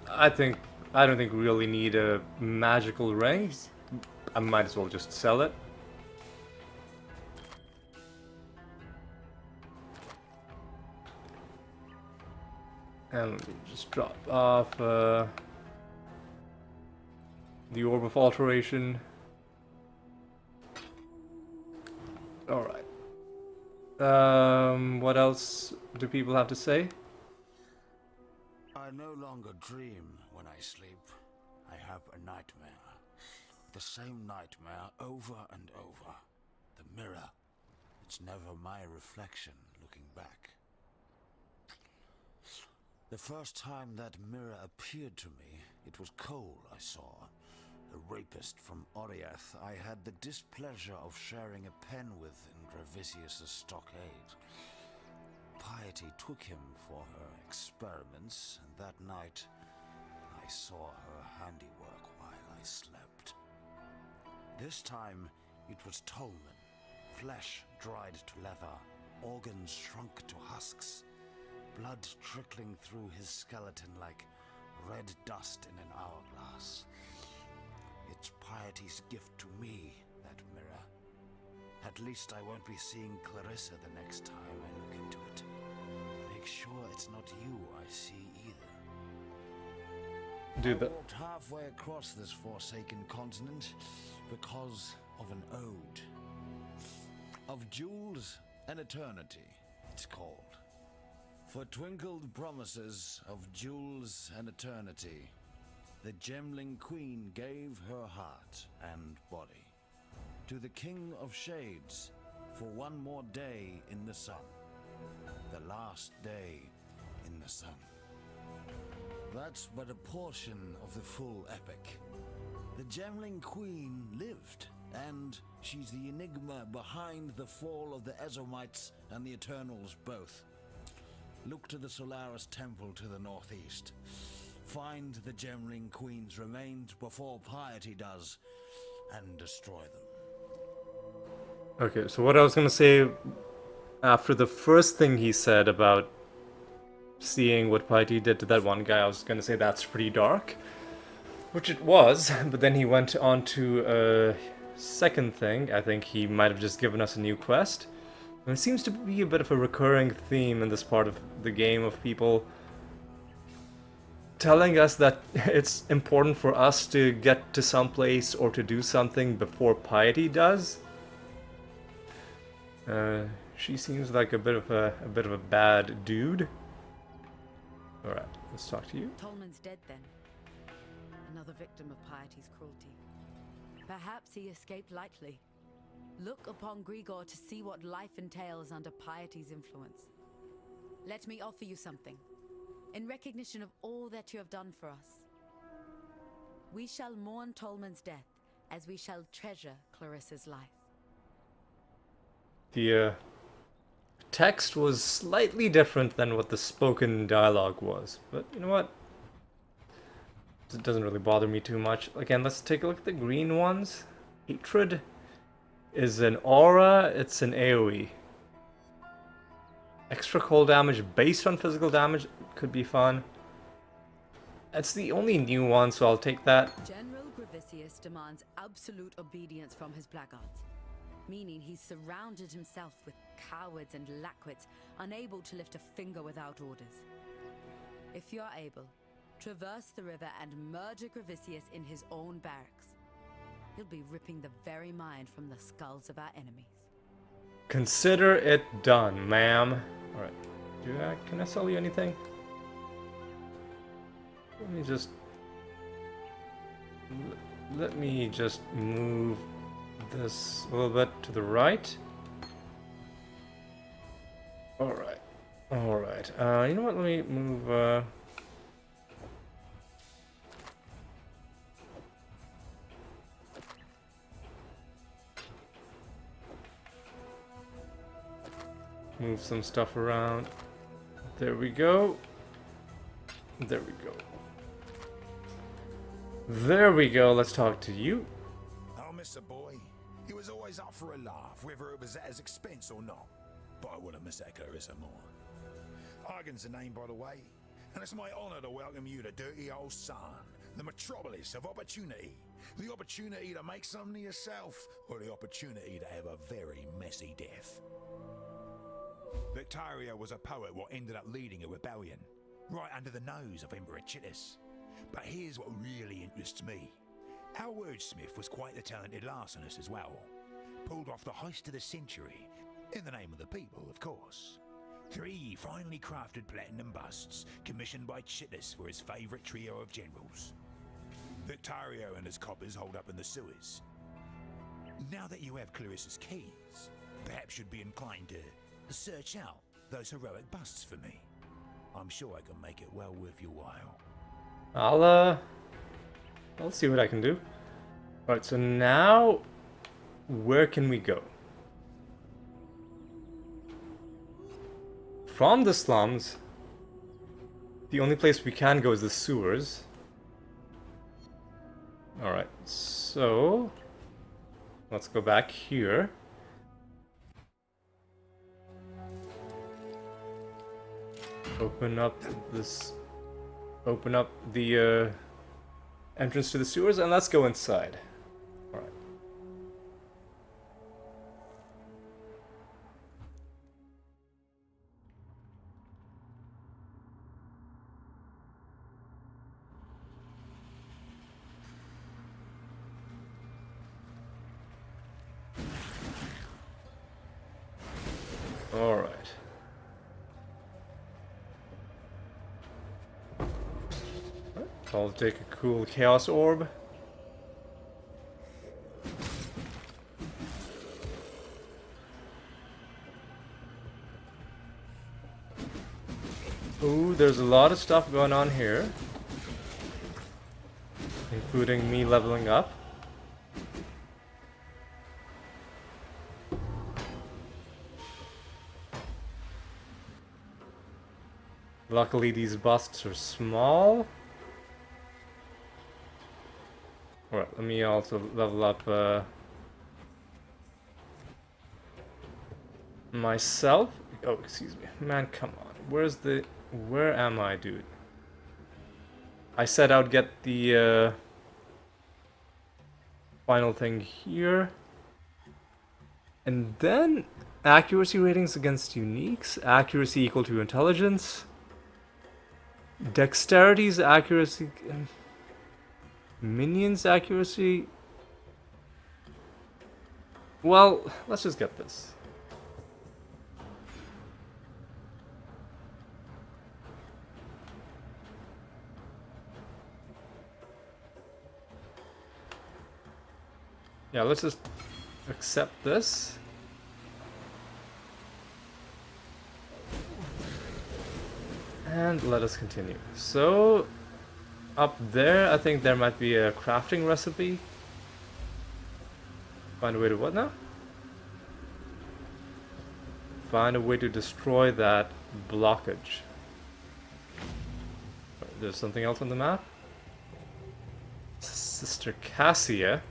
I don't think we really need a magical ring. I might as well just sell it. And let me just drop off the Orb of Alteration. Alright. What else do people have to say? I no longer dream when I sleep. I have a nightmare. The same nightmare over and over. The mirror. It's never my reflection looking back. The first time that mirror appeared to me, it was Cole I saw. A rapist from Oriath I had the displeasure of sharing a pen with in Gravisius' stockade. Piety took him for her experiments, and that night I saw her handiwork while I slept. This time it was Tolman, flesh dried to leather, organs shrunk to husks, blood trickling through his skeleton like red dust in an hourglass. It's Piety's gift to me, that mirror. At least I won't be seeing Clarissa the next time I look into it. Make sure it's not you I see either. Do the... I walked halfway across this forsaken continent because of an ode. Of jewels and eternity, it's called. For twinkled promises of jewels and eternity, the Gemling Queen gave her heart and body to the King of Shades for one more day in the sun. The last day in the sun. That's but a portion of the full epic. The Gemling Queen lived, and she's the enigma behind the fall of the Ezomites and the Eternals both. Look to the Solaris Temple to the northeast. Find the Gemling Queen's remains before Piety does, and destroy them. Okay, so what I was gonna say after the first thing he said about seeing what Piety did to that one guy, I was gonna say that's pretty dark. Which it was, but then he went on to a second thing. I think he might have just given us a new quest. And it seems to be a bit of a recurring theme in this part of the game of people telling us that it's important for us to get to some place or to do something before Piety does. She seems like a bit of a bad dude. All right, let's talk to you. Tolman's dead then. Another victim of Piety's cruelty. Perhaps he escaped lightly. Look upon Grigor to see what life entails under piety's influence. Let me offer you something, in recognition of all that you have done for us. We shall mourn Tolman's death, as we shall treasure Clarissa's life. The text was slightly different than what the spoken dialogue was, but you know what? It doesn't really bother me too much. Again, let's take a look at the green ones. Hatred is an aura, it's an AoE. Extra cold damage based on physical damage could be fun. It's the only new one, so I'll take that. General Gravicius demands absolute obedience from his blackguards, meaning he's surrounded himself with cowards and lackwits, unable to lift a finger without orders. If you are able, traverse the river and murder Gravicius in his own barracks. He'll be ripping the very mind from the skulls of our enemies. Consider it done, ma'am. Alright. Can I sell you anything? Let me just move this a little bit to the right. Alright. Alright. You know what? Let me move move some stuff around. There we go. There we go. There we go. Let's talk to you. I'll miss a boy. He was always up for a laugh, whether it was at his expense or not. But I wouldn't miss that Clarissa more. Argan's the name, by the way. And it's my honor to welcome you to Dirty Old Sun, the metropolis of opportunity. The opportunity to make something of yourself, or the opportunity to have a very messy death. Victaria was a poet what ended up leading a rebellion, right under the nose of Emperor Chittis. But here's what really interests me. Our wordsmith was quite the talented larcenist as well. Pulled off the heist of the century, in the name of the people, of course. 3 finely crafted platinum busts, commissioned by Chittis for his favourite trio of generals. Victario and his coppers hold up in the sewers. Now that you have Clarissa's keys, perhaps you'd be inclined to search out those heroic busts for me. I'm sure I can make it well worth your while. I'll see what I can do. Alright, so now where can we go? From the slums, the only place we can go is the sewers. Alright, so let's go back here. Open up the entrance to the sewers and let's go inside. Alright. Alright. I'll take a cool chaos orb. Ooh, there's a lot of stuff going on here, including me leveling up. Luckily, these busts are small. Alright, let me also level up myself. Oh, excuse me. Man, come on. Where am I, dude? I said I'd get the final thing here. And then accuracy ratings against uniques. Accuracy equal to intelligence. Dexterity's accuracy... Minions accuracy. Well, let's just get this. Yeah, let's just accept this. And let us continue. So, up there, I think there might be a crafting recipe. Find a way to what now? Find a way to destroy that blockage. There's something else on the map? Sister Cassia.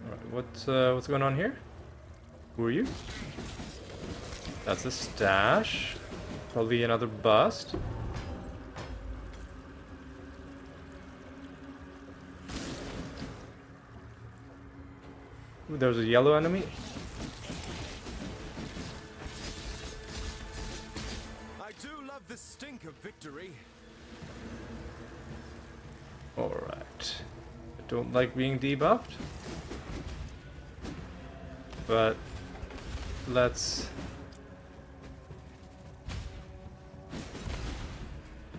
Alright, what's going on here? Who are you? That's a stash. Probably another bust. Ooh, there's a yellow enemy. I do love the stink of victory. Alright. I don't like being debuffed. But let's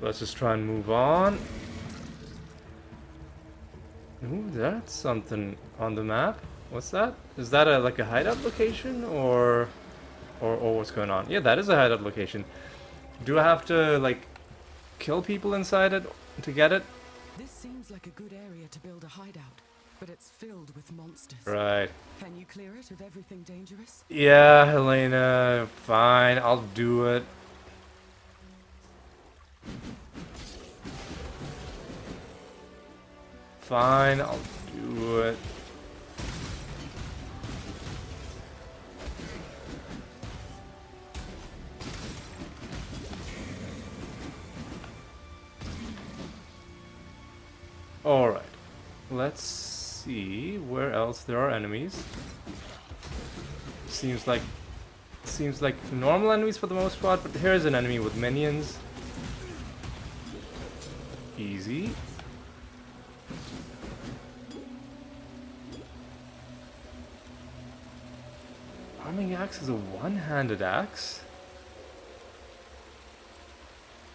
just try and move on. Ooh, that's something on the map. What's that? Is that like a hideout location or what's going on? Yeah, that is a hideout location. Do I have to like kill people inside it to get it? This seems like a good area to build a hideout, but it's filled with monsters. Right. Can you clear it of everything dangerous? Yeah, Helena, fine, I'll do it. Fine, I'll do it. Alright, let's see where else there are enemies. Seems like normal enemies for the most part, but here's an enemy with minions. Easy. Farming axe is a one-handed axe,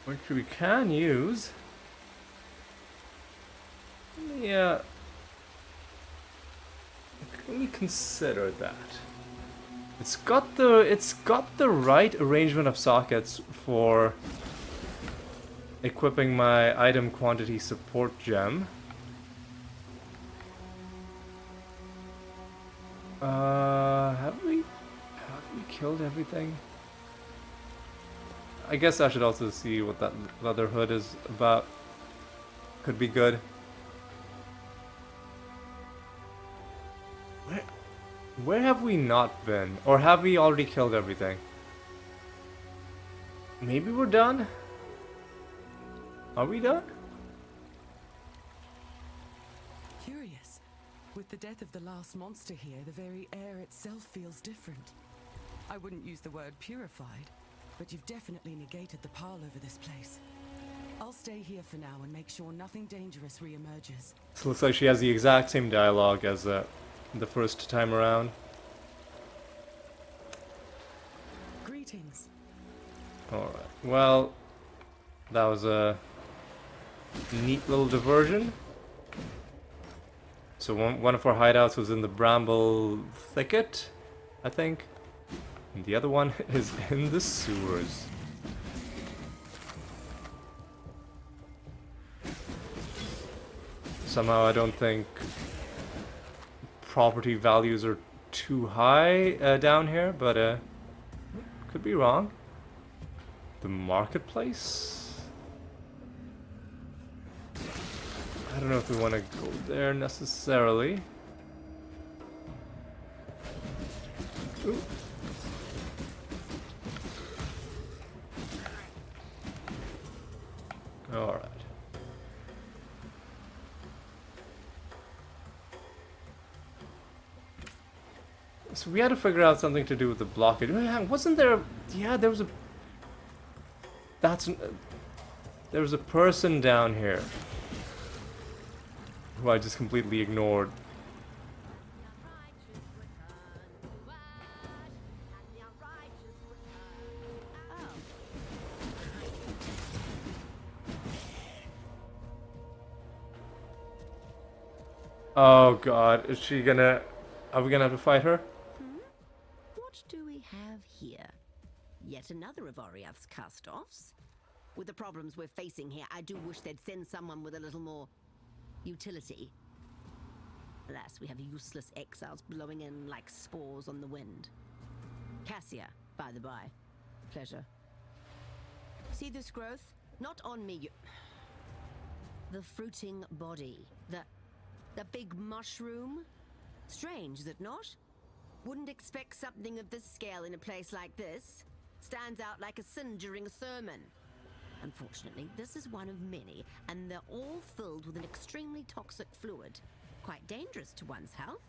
which we can use. Yeah. Let me consider that. It's got the right arrangement of sockets for equipping my item quantity support gem. Have we killed everything? I guess I should also see what that leather hood is about. Could be good. Where have we not been? Or have we already killed everything? Maybe we're done? Are we done? Curious. With the death of the last monster here, the very air itself feels different. I wouldn't use the word purified, but you've definitely negated the pile over this place. I'll stay here for now and make sure nothing dangerous re-emerges. So it looks like she has the exact same dialogue as the first time around. Greetings. Alright, well, that was a neat little diversion. So one of our hideouts was in the bramble thicket, I think. And the other one is in the sewers. Somehow I don't think property values are too high down here, but could be wrong. The marketplace? I don't know if we want to go there necessarily. Ooh. Alright. So we had to figure out something to do with the blockade. Wasn't there? Yeah, there was a. There was a person down here who I just completely ignored. Oh god, is she gonna... Are we gonna have to fight her? What do we have here? Yet another of Oriath's cast-offs. With the problems we're facing here, I do wish they'd send someone with a little more utility. Alas, we have useless exiles blowing in like spores on the wind. Cassia, by the by. Pleasure. See this growth? Not on me, the fruiting body. The big mushroom? Strange, is it not? Wouldn't expect something of this scale in a place like this. Stands out like a sin during a sermon. Unfortunately, this is one of many, and they're all filled with an extremely toxic fluid. Quite dangerous to one's health,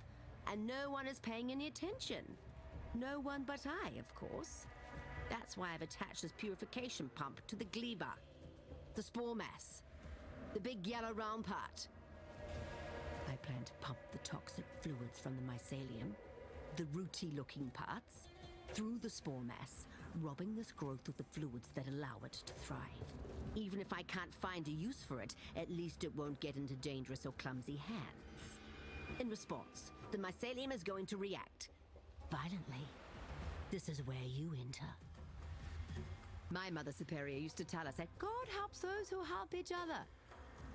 and no one is paying any attention. No one but I, of course. That's why I've attached this purification pump to the gleba. The spore mass. The big yellow round part. I plan to pump the toxic fluids from the mycelium, the rooty-looking parts, through the spore mass, robbing this growth of the fluids that allow it to thrive. Even if I can't find a use for it, at least it won't get into dangerous or clumsy hands. In response, the mycelium is going to react violently. This is where you enter. My Mother Superior used to tell us that God helps those who help each other.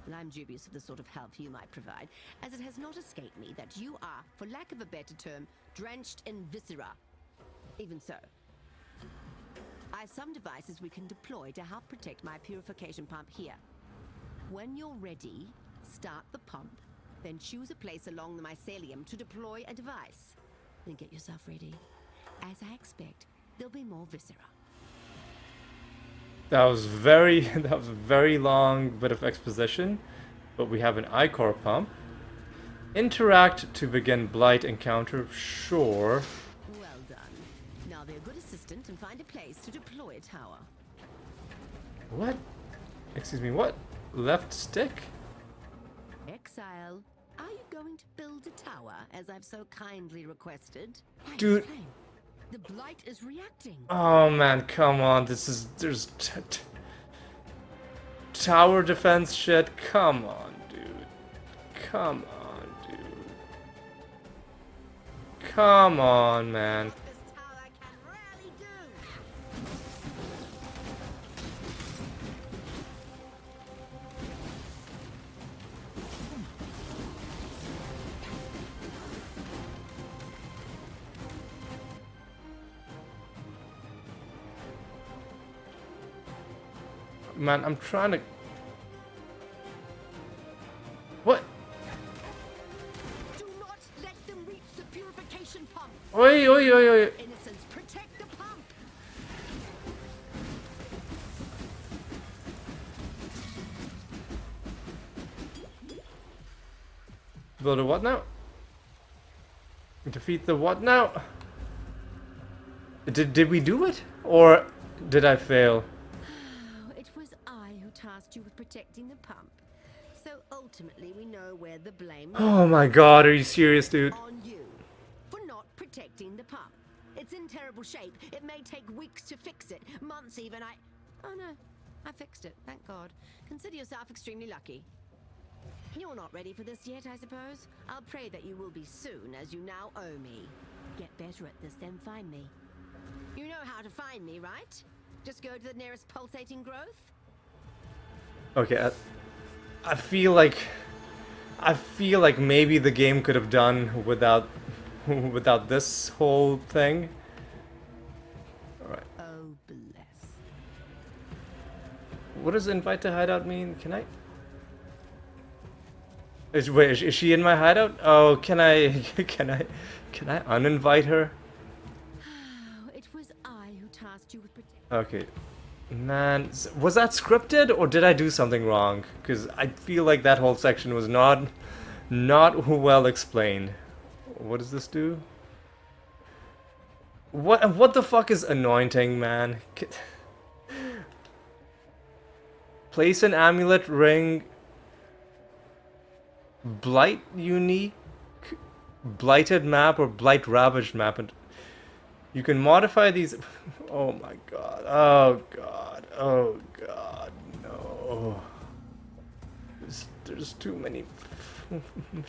And I'm dubious of the sort of help you might provide, as it has not escaped me that you are, for lack of a better term, drenched in viscera. Even so, I have some devices we can deploy to help protect my purification pump here. When you're ready, start the pump, then choose a place along the mycelium to deploy a device. Then get yourself ready. As I expect, there'll be more viscera. That was a very long bit of exposition, but we have an ichor pump. Interact to begin blight encounter, sure. Well done. Now be a good assistant and find a place to deploy a tower. What? Excuse me, what? Left stick? Exile, are you going to build a tower as I've so kindly requested? Dude. The blight is reacting. Oh man, come on. There's tower defense shit. Come on, dude. Come on, dude. Come on, man. This tower can really do. Man, I'm trying to... What? Do not let them reach the purification pump. Oi, oi, oi, oi. Innocents, protect the pump. Build a what now? Defeat the what now? Did we do it? Or did I fail? It was I who tasked you with protecting the pump. So ultimately we know where the blame Oh my god, are you serious, dude? on you for not protecting the pump. It's in terrible shape. It may take weeks to fix it, months even. Oh no, I fixed it, thank God. Consider yourself extremely lucky. You're not ready for this yet, I suppose. I'll pray that you will be soon, as you now owe me. Get better at this, then find me. You know how to find me, right? Just go to the nearest pulsating growth. Okay, I feel like maybe the game could have done without this whole thing. All right. Oh, bless. What does invite to hideout mean? Can I? Is she in my hideout? Oh, can I uninvite her? It was I who tasked you with protecting. Okay. Man, was that scripted or did I do something wrong? Because I feel like that whole section was not well explained. What does this do? What the fuck is anointing, man? Place an amulet ring. Blight unique, blighted map or blight ravaged map, and you can modify these. Oh my god! Oh god! Oh god! No! There's too many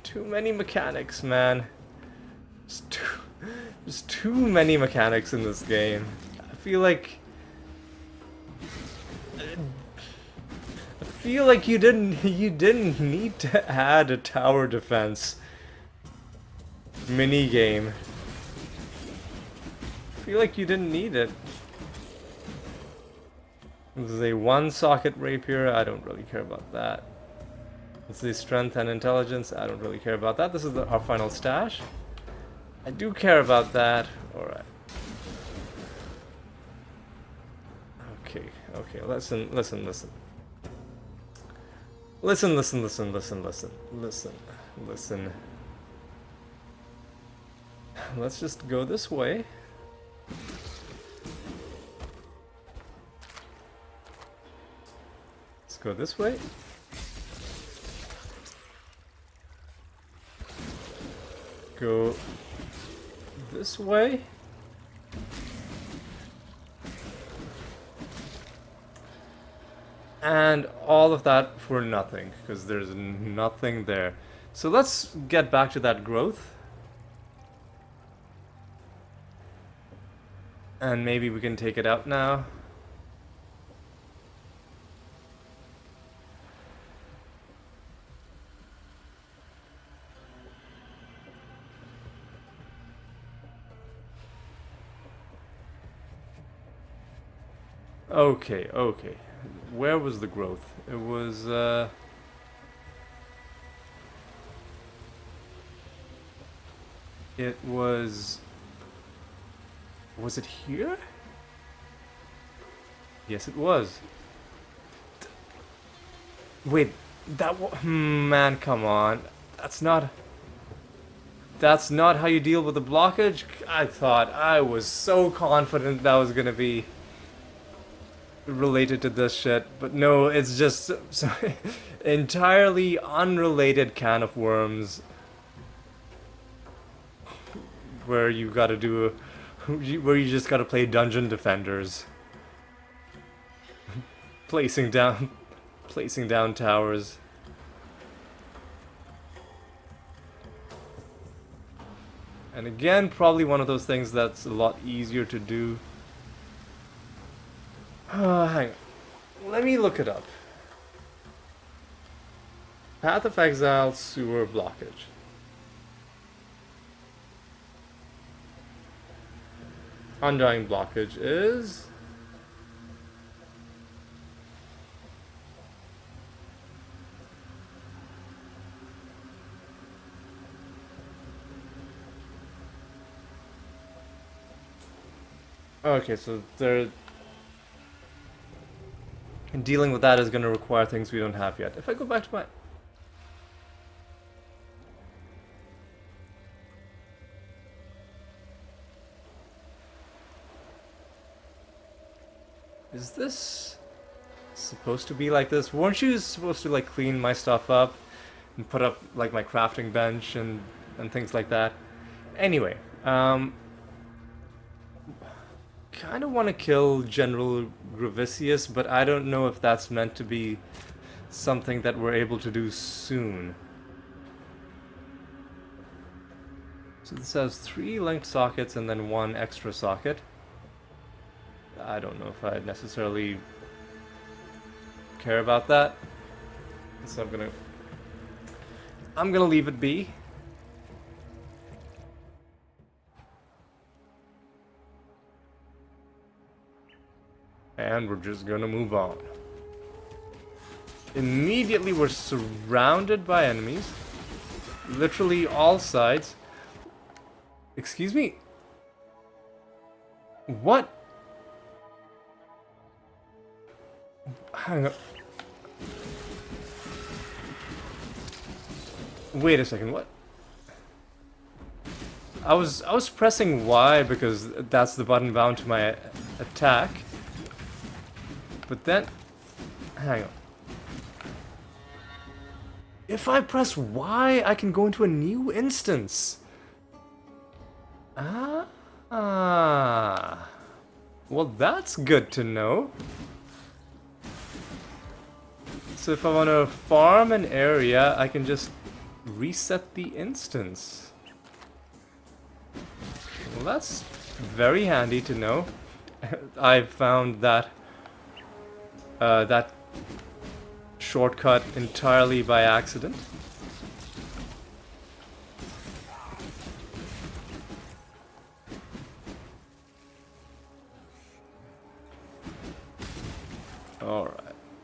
too many mechanics, man. There's too many mechanics in this game. I feel like you didn't need to add a tower defense mini game. I feel like you didn't need it. This is a one-socket rapier. I don't really care about that. This is strength and intelligence. I don't really care about that. This is our final stash. I do care about that. Alright. Okay, okay, listen. Listen. Let's just go this way. Let's go this way. Go this way. And all of that for nothing, because there's nothing there. So let's get back to that growth. And maybe we can take it out now. Okay, okay. Where was the growth? It was, it was... Was it here? Yes, it was. Wait, man, come on. That's not how you deal with the blockage? I was so confident that was gonna be related to this shit, but no, it's just entirely unrelated can of worms where you gotta do where you just gotta play dungeon defenders. placing down towers. And again, probably one of those things that's a lot easier to do. Hang on. Let me look it up. Path of Exile sewer blockage. Undying blockage is... Okay, so there... And dealing with that is going to require things we don't have yet. If I go back to my... Is this supposed to be like this? Weren't you supposed to like clean my stuff up and put up like my crafting bench and things like that? Anyway, kind of want to kill General Gravicius, but I don't know if that's meant to be something that we're able to do soon. So this has 3 linked sockets and then 1 extra socket. I don't know if I necessarily care about that, so I'm gonna leave it be. And we're just gonna move on. Immediately we're surrounded by enemies. Literally all sides. Excuse me? What? Hang on. Wait a second, what? I was pressing Y because that's the button bound to my attack. But then, hang on. If I press Y, I can go into a new instance. Ah. Well, that's good to know. So if I want to farm an area, I can just reset the instance. Well, that's very handy to know. I found that that shortcut entirely by accident.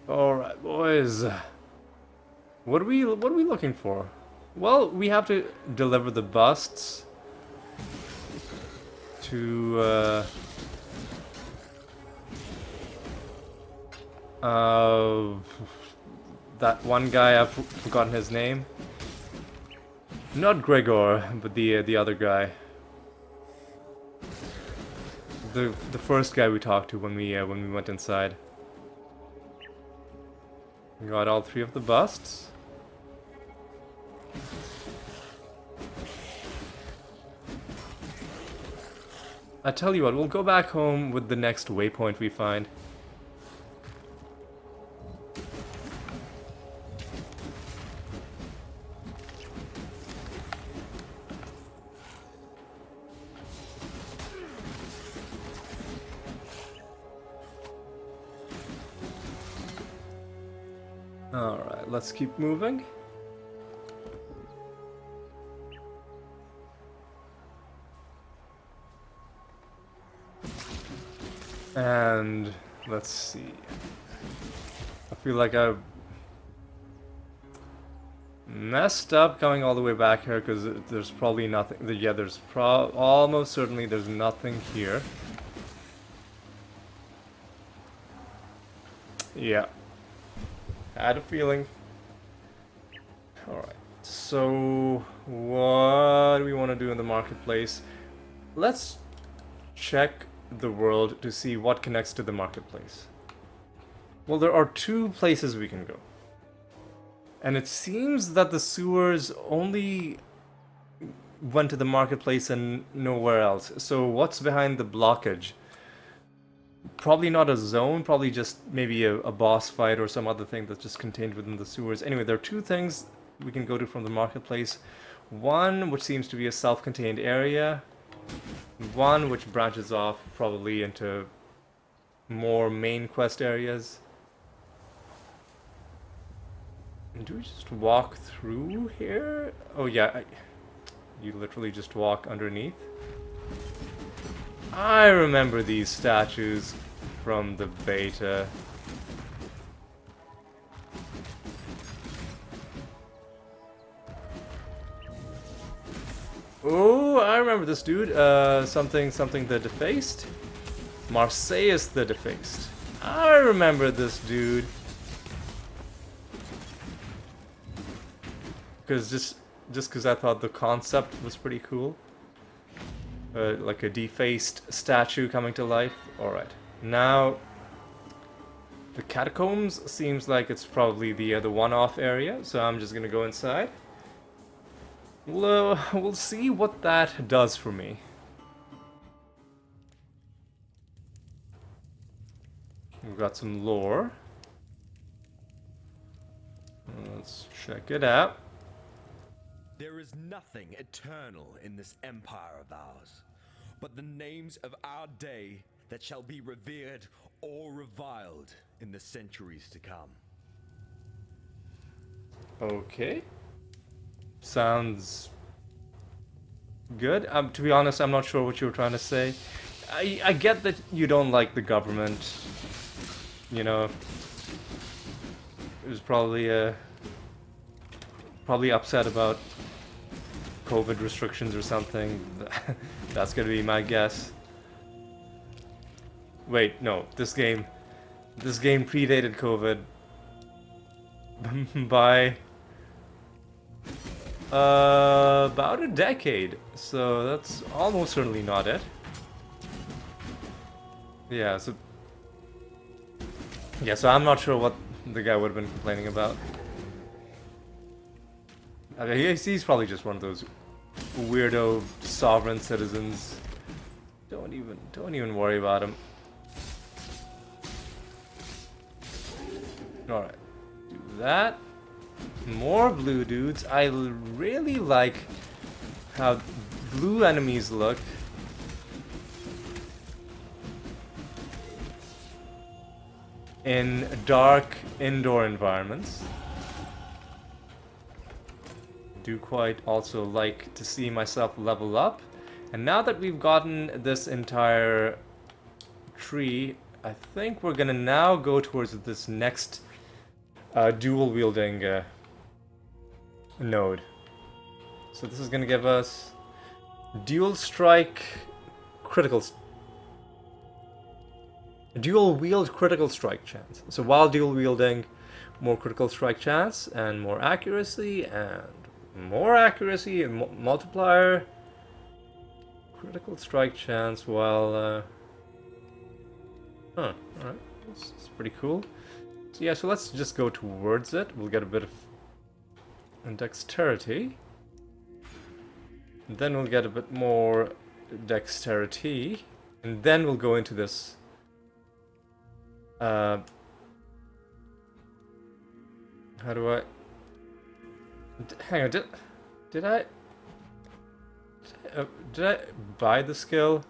All right, boys. What are we looking for? Well, we have to deliver the busts to that one guy. I've forgotten his name. Not Gregor, but the other guy. The first guy we talked to when we went inside. Got all 3 of the busts. I tell you what, we'll go back home with the next waypoint we find. Alright, let's keep moving. And let's see. I feel like I've messed up going all the way back here because there's probably nothing. Yeah, there's almost certainly there's nothing here. Yeah. Had a feeling. Alright, so what do we want to do in the marketplace? Let's check the world to see what connects to the marketplace. Well, there are 2 places we can go. And it seems that the sewers only went to the marketplace and nowhere else. So what's behind the blockage? Probably not a zone, probably just maybe a boss fight or some other thing that's just contained within the sewers. Anyway, there are 2 things we can go to from the marketplace. One, which seems to be a self-contained area. One, which branches off probably into more main quest areas. And do we just walk through here? Oh yeah, you literally just walk underneath. I remember these statues from the beta. Oh, I remember this dude. Something the Defaced? Marseilles the Defaced. I remember this dude. Because just because I thought the concept was pretty cool. Like a defaced statue coming to life. Alright. Now, the catacombs seems like it's probably the one-off area, so I'm just gonna go inside. We'll see what that does for me. We've got some lore. Let's check it out. There is nothing eternal in this empire of ours, but the names of our day that shall be revered or reviled in the centuries to come. Okay. Sounds good. To be honest, I'm not sure what you were trying to say. I get that you don't like the government. You know, it was probably upset about COVID restrictions or something. That's gonna be my guess. Wait, no. This game predated COVID by about a decade, so that's almost certainly not it. Yeah, so I'm not sure what the guy would have been complaining about. I mean, he's probably just one of those weirdo sovereign citizens. Don't even worry about him. All right, do that. More blue dudes. I really like how blue enemies look. In dark indoor environments. Do quite also like to see myself level up. And now that we've gotten this entire tree, I think we're gonna now go towards this next dual wielding node. So this is gonna give us dual strike critical dual wield critical strike chance. So while dual wielding, more critical strike chance and more accuracy and multiplier. Critical strike chance while alright. That's pretty cool. So yeah, so let's just go towards it. We'll get a bit of dexterity. And then we'll get a bit more dexterity. And then we'll go into this how do I... hang on, did I buy the skill?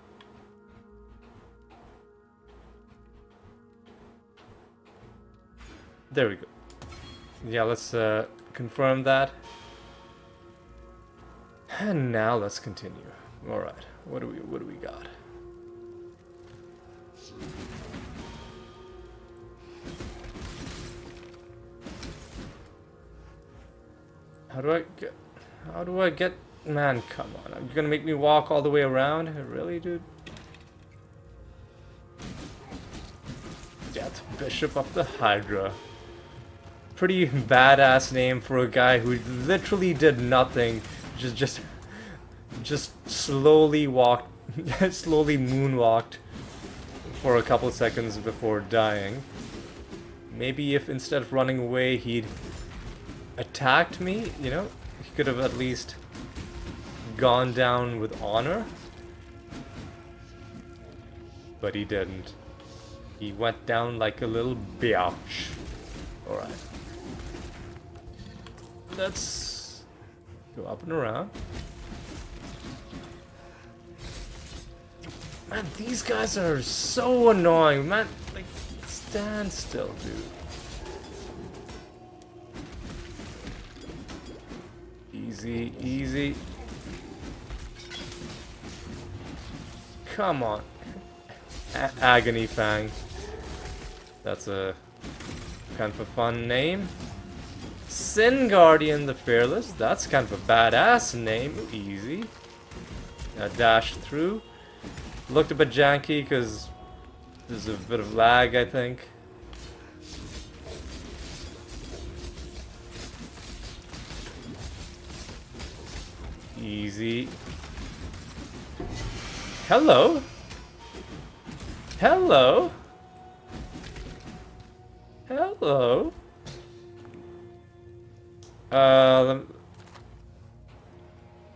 There we go. Yeah, let's confirm that. And now let's continue. All right, what do we got? How do I get... Man, come on. Are you gonna make me walk all the way around? Really, dude? Death Bishop of the Hydra. Pretty badass name for a guy who literally did nothing. Just slowly walked... slowly moonwalked for a couple seconds before dying. Maybe if instead of running away, he'd attacked me, you know? He could have at least gone down with honor. But he didn't. He went down like a little biatch. Alright. Let's go up and around. Man, these guys are so annoying, man. Like, stand still, dude. Easy, easy. Come on. Agony Fang. That's a kind of a fun name. Sin Guardian the Fearless. That's kind of a badass name. Easy. Dash through. Looked a bit janky because there's a bit of lag, I think. Easy. Hello? Hello? Hello?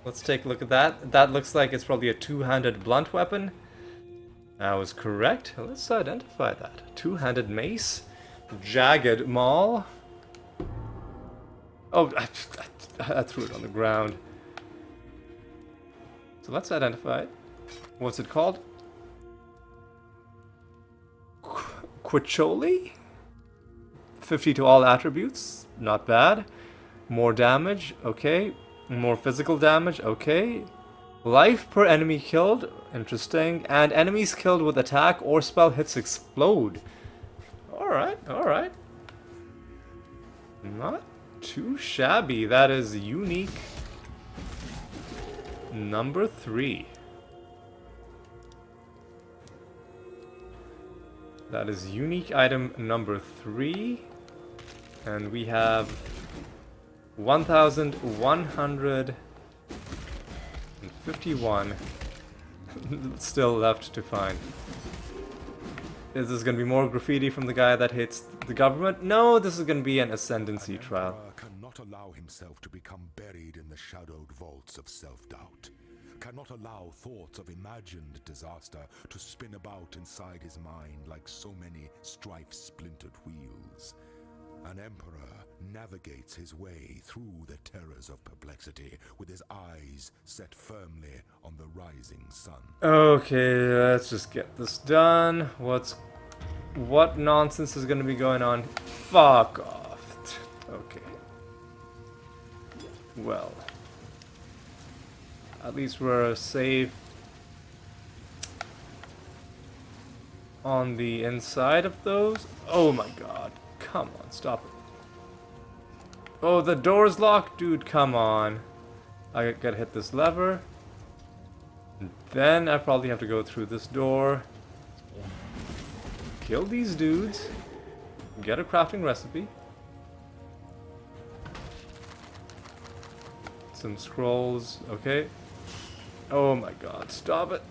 Let's take a look at that. That looks like it's probably a two-handed blunt weapon. I was correct. Let's identify that. Two-handed mace. Jagged maul. Oh, I threw it on the ground. So let's identify it. What's it called? Quicholi? 50 to all attributes. Not bad. More damage. Okay. More physical damage. Okay. Life per enemy killed. Interesting. And enemies killed with attack or spell hits explode. Alright, alright. Not too shabby. That is unique. Number 3. That is unique item number 3. And we have 1,151 still left to find. Is this going to be more graffiti from the guy that hates the government? No, this is going to be an ascendancy trial. Cannot allow himself to become buried in the shadowed vaults of self-doubt. Cannot allow thoughts of imagined disaster to spin about inside his mind like so many strife-splintered wheels. An emperor navigates his way through the terrors of perplexity with his eyes set firmly on the rising sun. Okay, let's just get this done. What nonsense is gonna be going on? Fuck off. Okay. Well. At least we're safe on the inside of those. Oh my god. Come on, stop it. Oh, the door's locked? Dude, come on. I gotta hit this lever. And then I probably have to go through this door. Kill these dudes. Get a crafting recipe. Some scrolls. Okay. Oh my god. Stop it.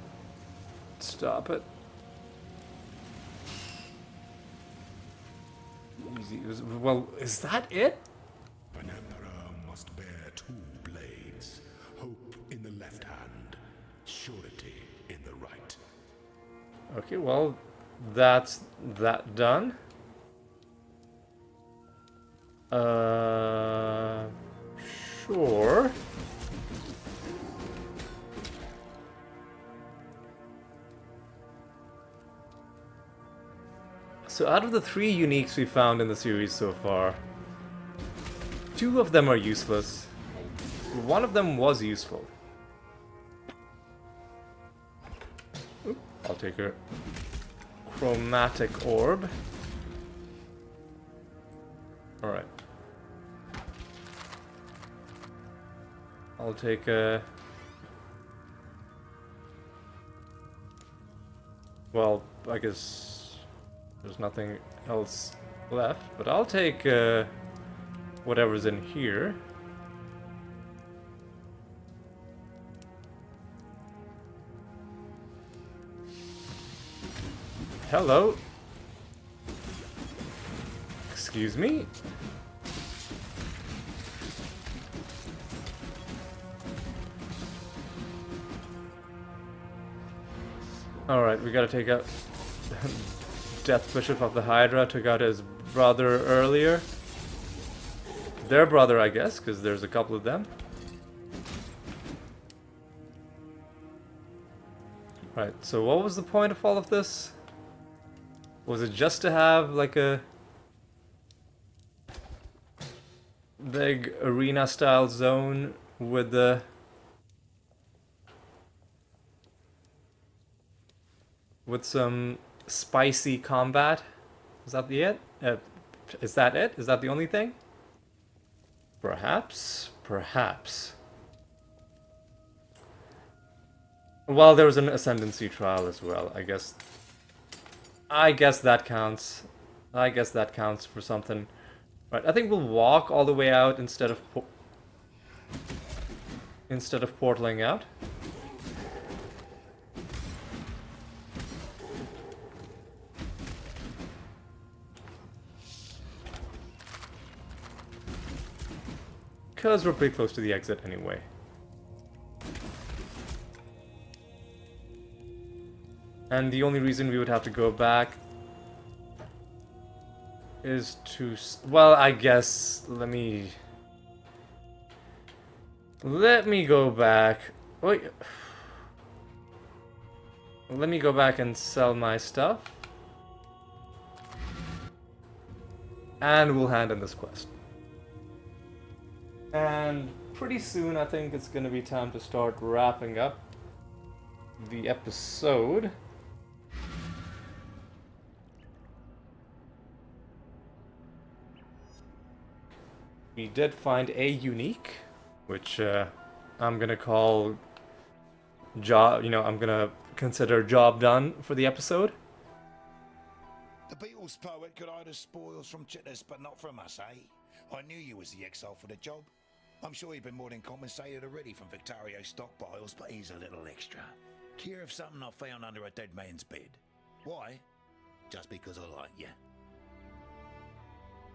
Stop it. Easy. Well, is that it? An emperor must bear two blades, hope in the left hand, surety in the right. Okay, well, that's that done. Sure. So out of the 3 uniques we found in the series so far, 2 of them are useless. 1 of them was useful. Oop, I'll take a chromatic orb. Alright. I'll take a... Well, I guess there's nothing else left, but I'll take whatever's in here. Hello? Excuse me? Alright, we gotta take out Death Bishop of the Hydra. Took out his brother earlier. Their brother, I guess, because there's a couple of them. Right, so what was the point of all of this? Was it just to have, like, a big arena-style zone with the... with some spicy combat? Is that it? Is that it? Is that the only thing? Perhaps? Perhaps. Well, there was an Ascendancy trial as well, I guess. I guess that counts. I guess that counts for something. Right, I think we'll walk all the way out instead of portaling out. Because we're pretty close to the exit anyway. And the only reason we would have to go back is to... well, I guess... Let me go back. Wait. Let me go back and sell my stuff. And we'll hand in this quest. And pretty soon I think it's gonna be time to start wrapping up the episode. We did find a unique, which I'm gonna call job, I'm gonna consider job done for the episode. The Beatles poet could hide us spoils from chitters, but not from us, eh? I knew you was the exile for the job. I'm sure you've been more than compensated already from Victario's stockpiles, but here's a little extra. Care of something I found under a dead man's bed. Why? Just because I like you.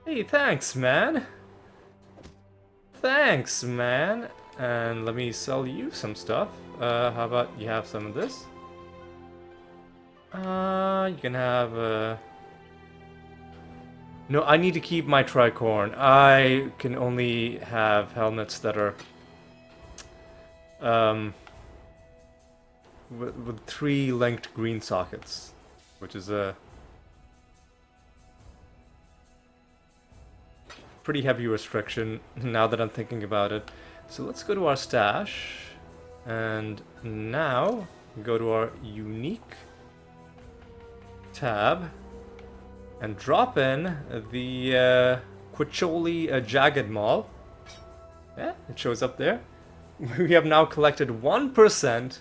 Hey, thanks, man. Thanks, man. And let me sell you some stuff. How about you have some of this? You can have No, I need to keep my tricorn. I can only have helmets that are with 3 linked green sockets, which is a pretty heavy restriction now that I'm thinking about it. So let's go to our stash, and now go to our unique tab and drop in the Quicholi Jagged Maul. Yeah, it shows up there. We have now collected 1%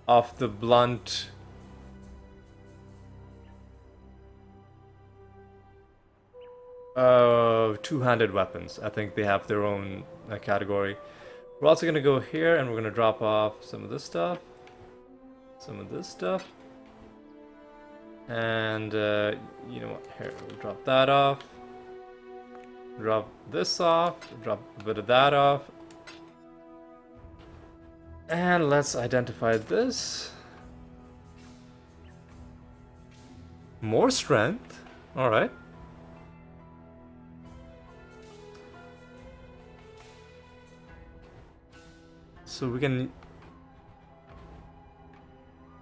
of the blunt two-handed weapons. I think they have their own category. We're also gonna go here and we're gonna drop off some of this stuff, some of this stuff, and you know what? Here, we'll drop that off. Drop this off. Drop a bit of that off. And let's identify this. More strength. Alright. So we can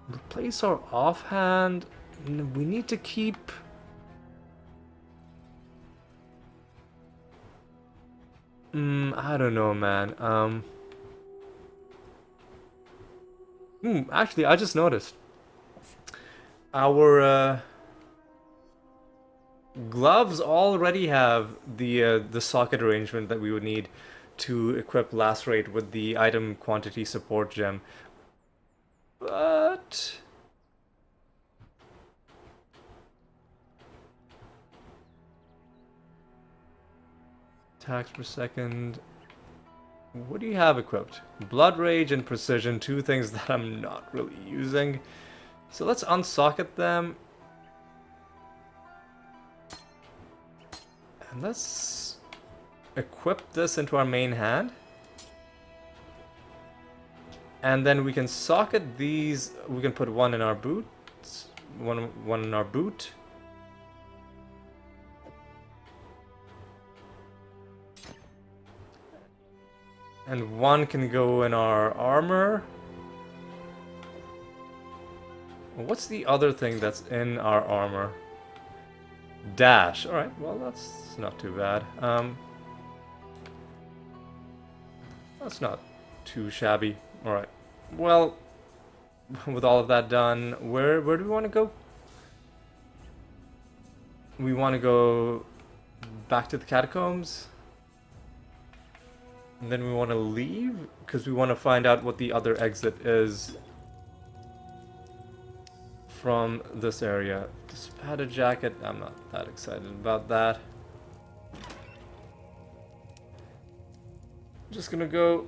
replace our offhand. We need to keep... I don't know, man. Actually, I just noticed. Our gloves already have the socket arrangement that we would need to equip Lacerate with the item quantity support gem. But... attacks per second. What do you have equipped? Blood Rage and Precision, 2 things that I'm not really using. So let's unsocket them. And let's equip this into our main hand. And then we can socket these. We can put one in our boot. One in our boot. And one can go in our armor. What's the other thing that's in our armor? Dash. Alright, well that's not too bad. That's not too shabby. Alright. Well, with all of that done, where do we want to go? We want to go back to the catacombs. And then we want to leave, because we want to find out what the other exit is from this area. The Spada jacket, I'm not that excited about that. I'm just gonna go...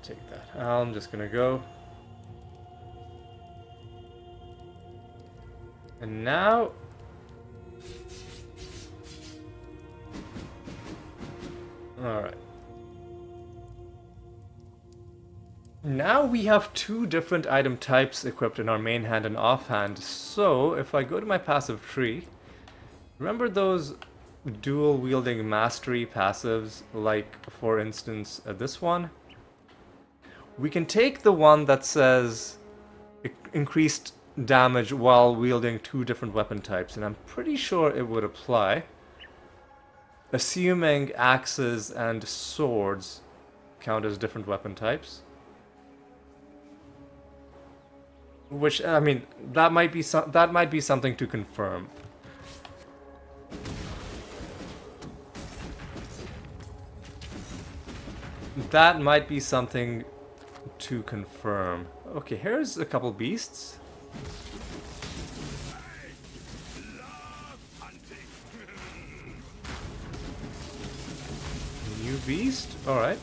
take that. I'm just gonna go. And now... alright. Now we have 2 different item types equipped in our main hand and offhand. So if I go to my passive tree, remember those dual wielding mastery passives, like for instance this one? We can take the one that says increased damage while wielding 2 different weapon types, and I'm pretty sure it would apply. Assuming axes and swords count as different weapon types. Which, I mean, that might be something to confirm. That might be something to confirm. Okay, here's a couple beasts. New beast? Alright.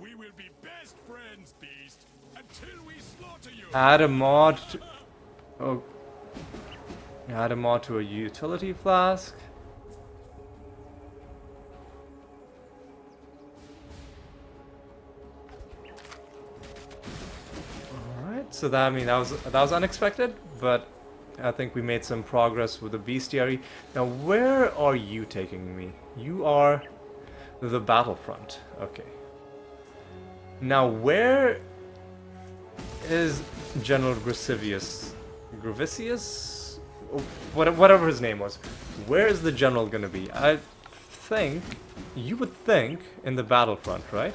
We will be best friends, beast, until we slaughter you. Add a mod to... oh. Add a mod to a utility flask. Alright, so So that, I mean, that was unexpected, but I think we made some progress with the bestiary. Now, where are you taking me? You are the battlefront. Okay. Now, where is General Gravisius? Gravisius? Whatever his name was. Where is the general gonna be? I think, you would think, in the battlefront, right?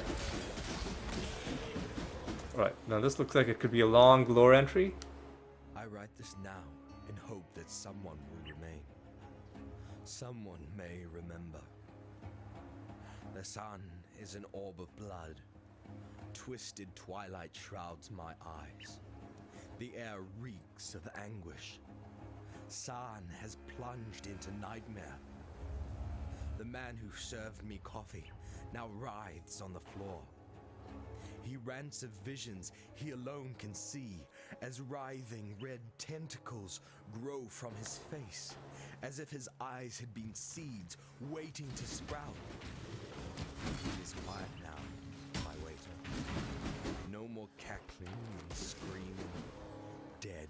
Right, now this looks like it could be a long lore entry. I write this now in hope that someone will remain. Someone may remember. The sun is an orb of blood. Twisted twilight shrouds my eyes. The air reeks of anguish. San has plunged into nightmare. The man who served me coffee now writhes on the floor. He rants of visions he alone can see, as writhing red tentacles grow from his face, as if his eyes had been seeds waiting to sprout. It is quiet now, my waiter. No more cackling and screaming. Dead.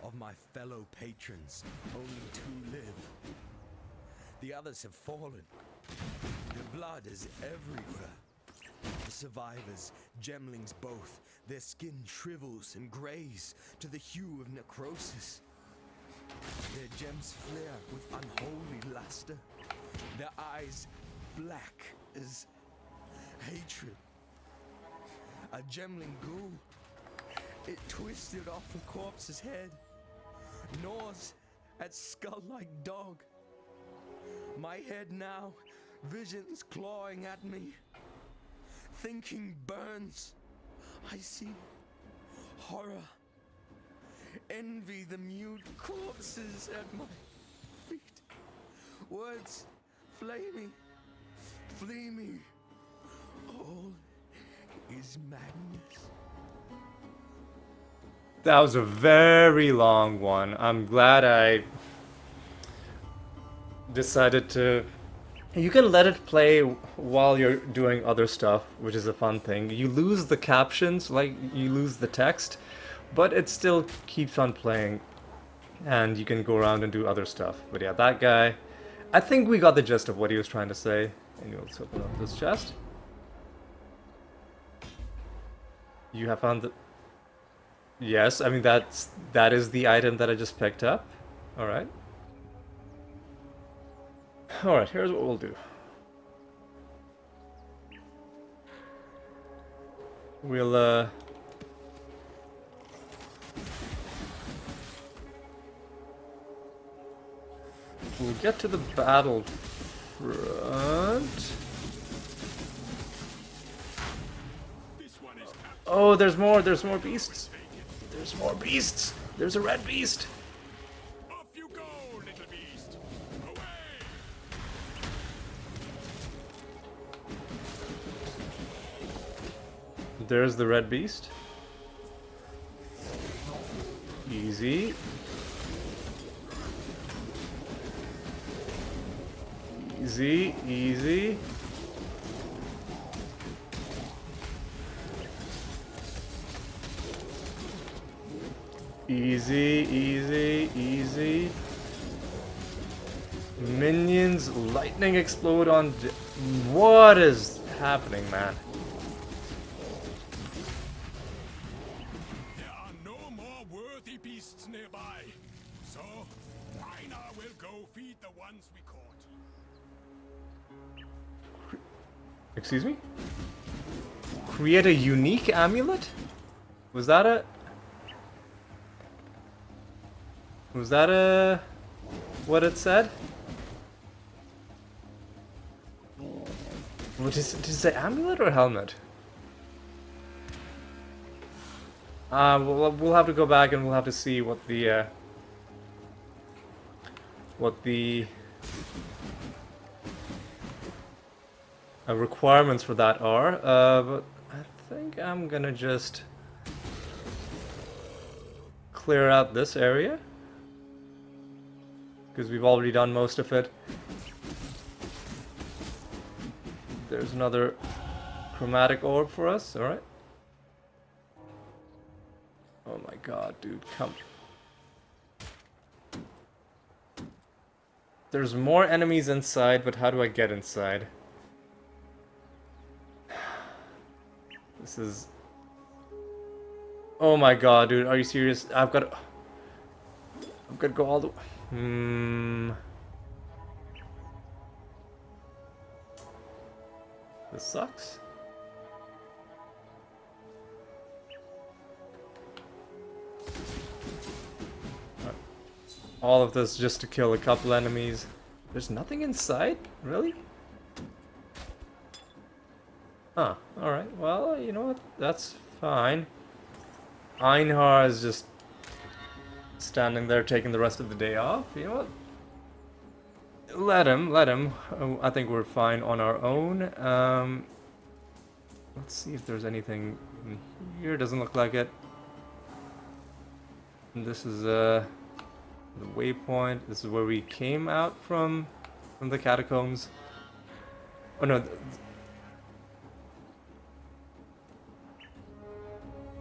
Of my fellow patrons, only 2 live. The others have fallen. Their blood is everywhere. The survivors, gemlings both, their skin shrivels and grays to the hue of necrosis. Their gems flare with unholy luster, their eyes black as hatred. A gemling ghoul, it twisted off the corpse's head, gnaws at skull-like dog. My head now, visions clawing at me. Thinking burns. I see horror. Envy the mute corpses at my feet. Words flame me. All is madness. That was a very long one. I'm glad I decided to... You can let it play while you're doing other stuff, which is a fun thing. You lose the captions, like you lose the text, but it still keeps on playing, and you can go around and do other stuff. But yeah, that guy, I think we got the gist of what he was trying to say. And let's open up this chest. You have found the... Yes, I mean that is the item that I just picked up. All right. Alright, here's what we'll do. We'll get to the battlefront. Oh, there's more beasts. There's more beasts. There's a red beast. Off you go, little beast. Away! There's the red beast. Easy. Easy, easy. Easy, easy, easy. Minions, lightning explode on... What is happening, man? There are no more worthy beasts nearby. So, Raina will go feed the ones we caught. Excuse me? Create a unique amulet? Was that a... Was that what it said? What is it? Did it say amulet or helmet? We'll have to go back and we'll have to see what the requirements for that are. But I think I'm gonna just clear out this area, because we've already done most of it. There's another chromatic orb for us, alright. Oh my god, dude, come. There's more enemies inside, but how do I get inside? This is... Oh my god, dude, are you serious? I've got to go all the... This sucks. All of this just to kill a couple enemies. There's nothing inside? Really? Huh. Alright, well, you know what? That's fine. Einhar is just standing there taking the rest of the day off. You know what? Let him. Oh, I think we're fine on our own. Let's see if there's anything in here. Doesn't look like it. And this is the waypoint. This is where we came out from the catacombs. Oh no.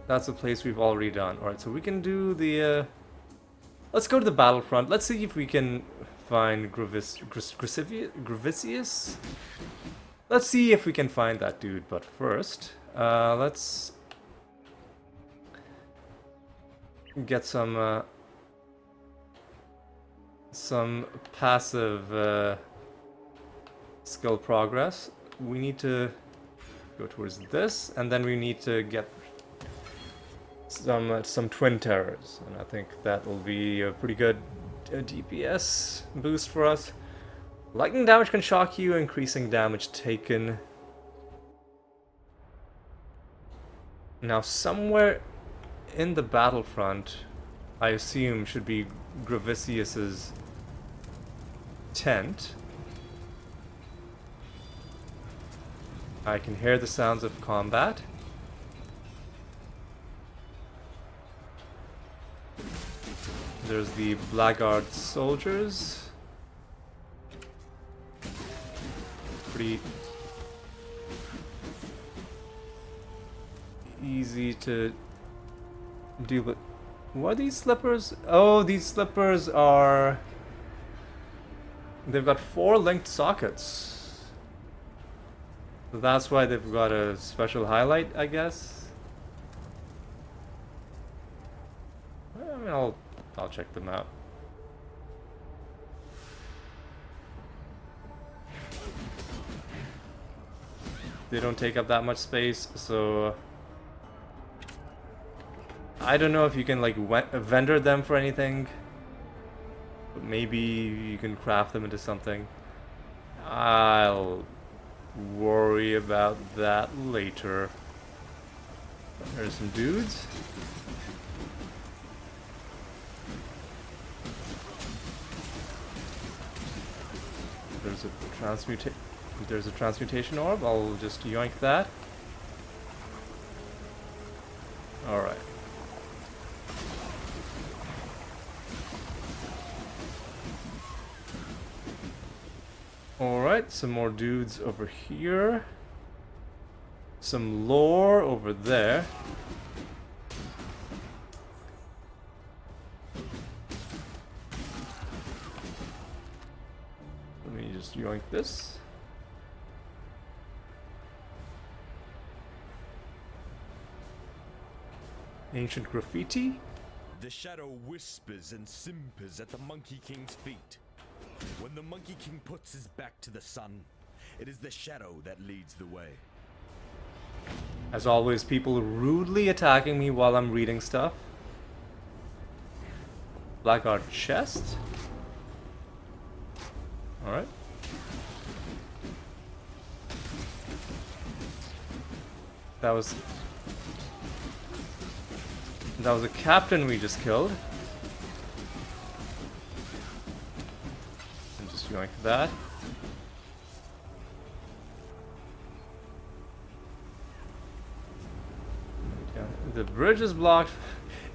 That's a place we've already done. Alright, so we can do the... Let's go to the battlefront. Let's see if we can find Gravicius. Let's see if we can find that dude. But first, let's get some passive skill progress. We need to go towards this, and then we need to get some twin terrors, and I think that will be a pretty good DPS boost for us. Lightning damage can shock you, increasing damage taken. Now somewhere in the battlefront, I assume, should be Gravicius's tent. I can hear the sounds of combat. There's the Blackguard soldiers. Pretty easy to deal with. What are these slippers? Oh, these slippers are... They've got 4 linked sockets. So that's why they've got a special highlight, I guess. I mean, I'll check them out. They don't take up that much space, so I don't know if you can like vendor them for anything, but maybe you can craft them into something. I'll worry about that later. There's some dudes. There's a transmutation orb. I'll just yoink that. Alright. Alright, some more dudes over here. Some lore over there. Let me just yoink this. Ancient graffiti. The shadow whispers and simpers at the Monkey King's feet. When the Monkey King puts his back to the sun, it is the shadow that leads the way. As always, people rudely attacking me while I'm reading stuff. Blackguard chest. Alright. That was a captain we just killed. And just yoink that. Yeah, the bridge is blocked.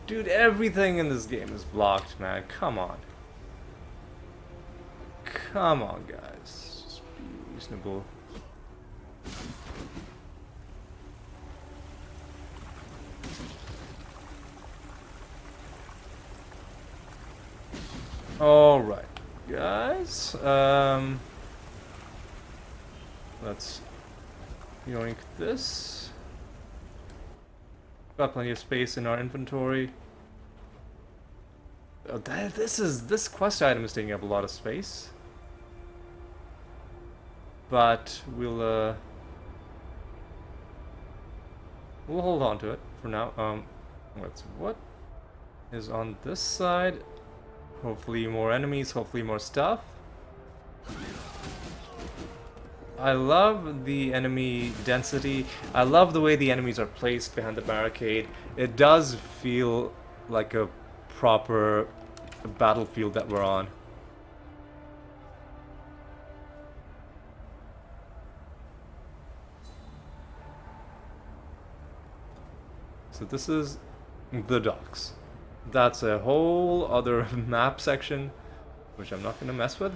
Dude, everything in this game is blocked, man. Come on. Come on, guys. Just be reasonable. Alright, guys. Let's yoink this. Got plenty of space in our inventory. Oh, this quest item is taking up a lot of space. But we'll hold on to it for now. What is on this side? Hopefully more enemies, hopefully more stuff. I love the enemy density. I love the way the enemies are placed behind the barricade. It does feel like a proper battlefield that we're on. So this is the docks. That's a whole other map section, which I'm not gonna mess with.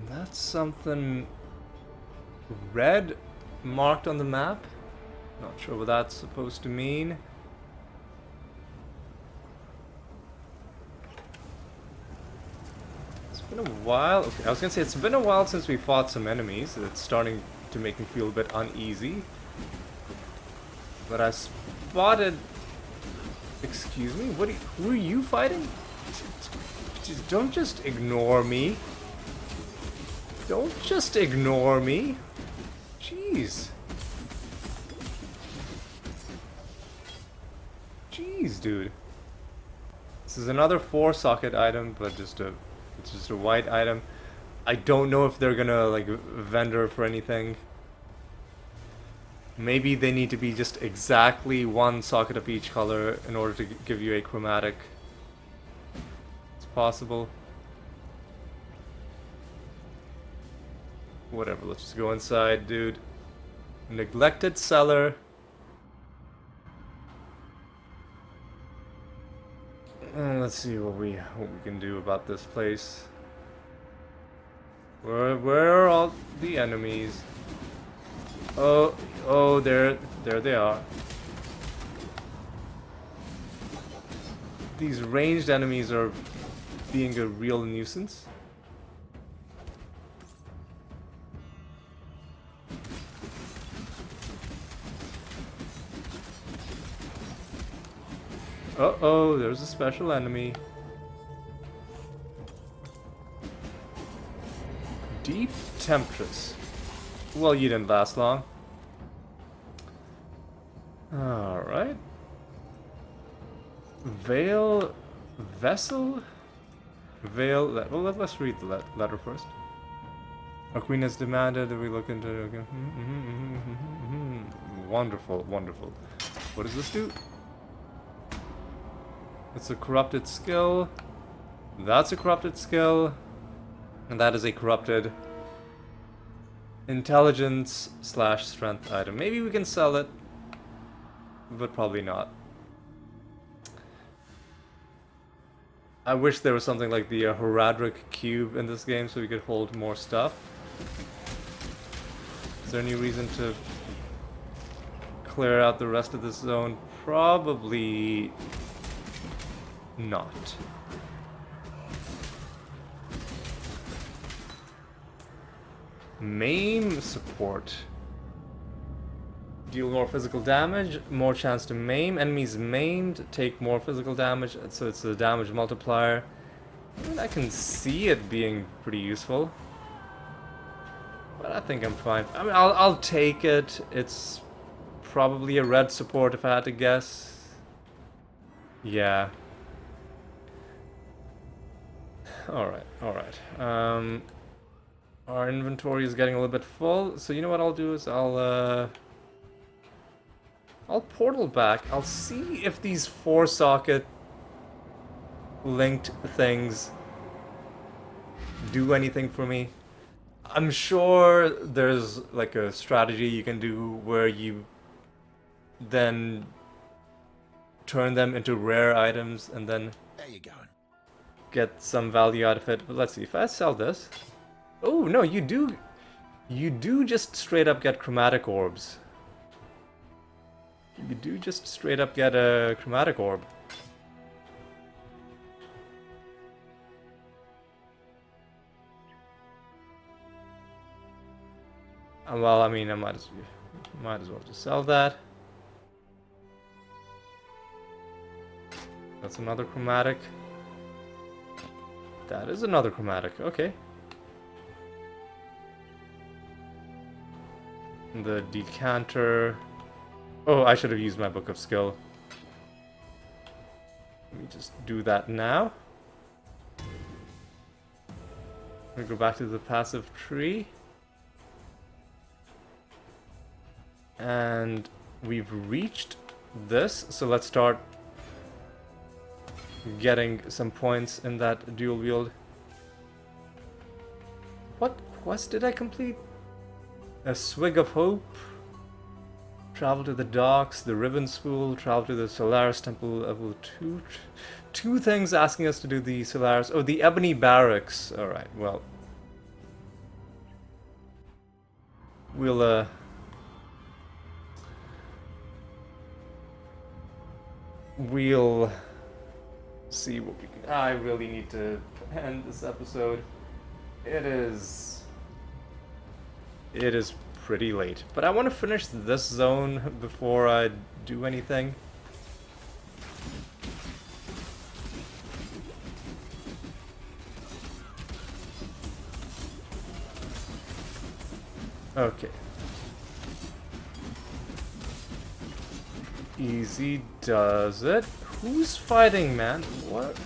That's something red marked on the map. Not sure what that's supposed to mean. It's been a while. Okay, I was gonna say it's been a while since we fought some enemies. It's starting to make me feel a bit uneasy. But I spotted. Excuse me. Who are you fighting? Don't just ignore me. Don't just ignore me. Jeez. Jeez, dude. This is another 4-socket item, but it's just a white item. I don't know if they're gonna like vendor for anything. Maybe they need to be just exactly 1 socket of each color in order to give you a chromatic. It's possible. Whatever, let's just go inside, dude. Neglected cellar. Let's see what we can do about this place. Where are all the enemies? Oh, there they are. These ranged enemies are being a real nuisance. Uh-oh, there's a special enemy. Deep Temptress. Well, you didn't last long. Alright. Veil... Vessel? Veil... Well, let's read the letter first. Our queen has demanded that we look into... Okay. Wonderful, wonderful. What does this do? It's a corrupted skill. That's a corrupted skill. And that is a corrupted intelligence / strength item. Maybe we can sell it, but probably not. I wish there was something like the Heradric Cube in this game so we could hold more stuff. Is there any reason to clear out the rest of this zone? Probably not. Maim support. Deal more physical damage, more chance to maim. Enemies maimed take more physical damage, so it's a damage multiplier. And I can see it being pretty useful. But I think I'm fine. I mean, I'll take it. It's probably a red support if I had to guess. Yeah. Alright, alright. Our inventory is getting a little bit full, so you know what I'll do is I'll portal back. I'll see if these 4-socket linked things do anything for me. I'm sure there's like a strategy you can do where you then turn them into rare items and then There you go. get some value out of it. But let's see, if I sell this... Oh, no, you do just straight up get chromatic orbs. you do just straight up get a chromatic orb. Well, I mean, I might as well just sell that. That's another chromatic. That is another chromatic, okay. The decanter. Oh, I should have used my book of skill. Let me just do that now. We go back to the passive tree. And we've reached this, so let's start getting some points in that dual wield. What quest did I complete? A Swig of Hope. Travel to the docks, the Ribbon Spool, travel to the Solaris Temple level 2. Two things asking us to do the Solaris. Oh, the Ebony Barracks. Alright, well. We'll see what we can. I really need to end this episode. It is pretty late, but I want to finish this zone before I do anything. Okay. Easy does it. Who's fighting, man? What?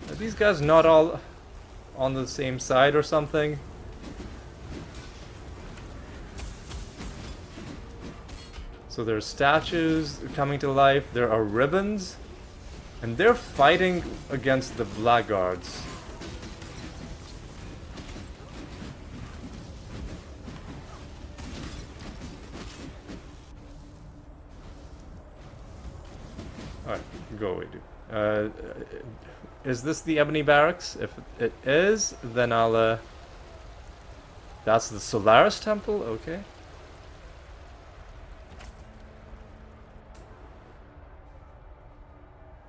Are these guys not all on the same side or something? So there's statues coming to life, there are ribbons, and they're fighting against the blackguards. Alright, go away, dude. Is this the Ebony Barracks? If it is, then I'll, that's the Solaris Temple? Okay.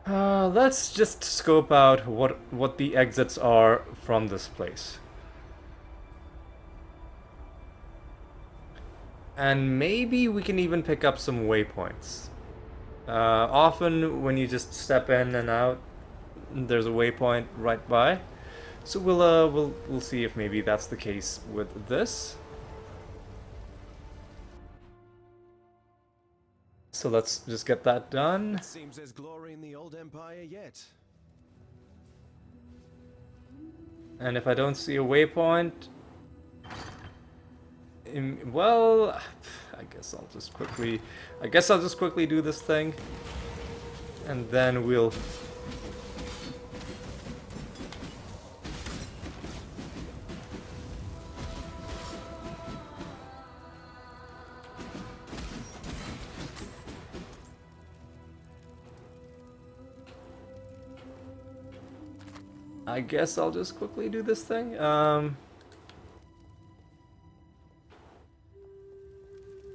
Let's just scope out what the exits are from this place. And maybe we can even pick up some waypoints. Often when you just step in and out, there's a waypoint right by. So we'll see if maybe that's the case with this. So let's just get that done. It seems there's glory in the old empire yet. And if I don't see a waypoint, well, I guess I'll just quickly do this thing, and then we'll. I guess I'll just quickly do this thing.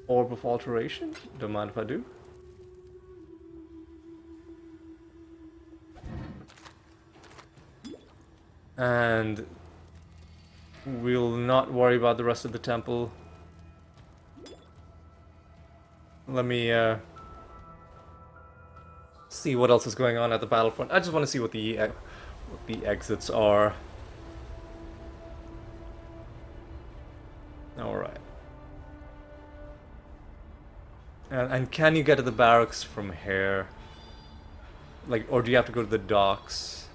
Orb of Alteration. Don't mind if I do. And we'll not worry about the rest of the temple. Let me see what else is going on at the battlefront. I just want to see what the exits are. Alright. And can you get to the barracks from here? Like, or do you have to go to the docks?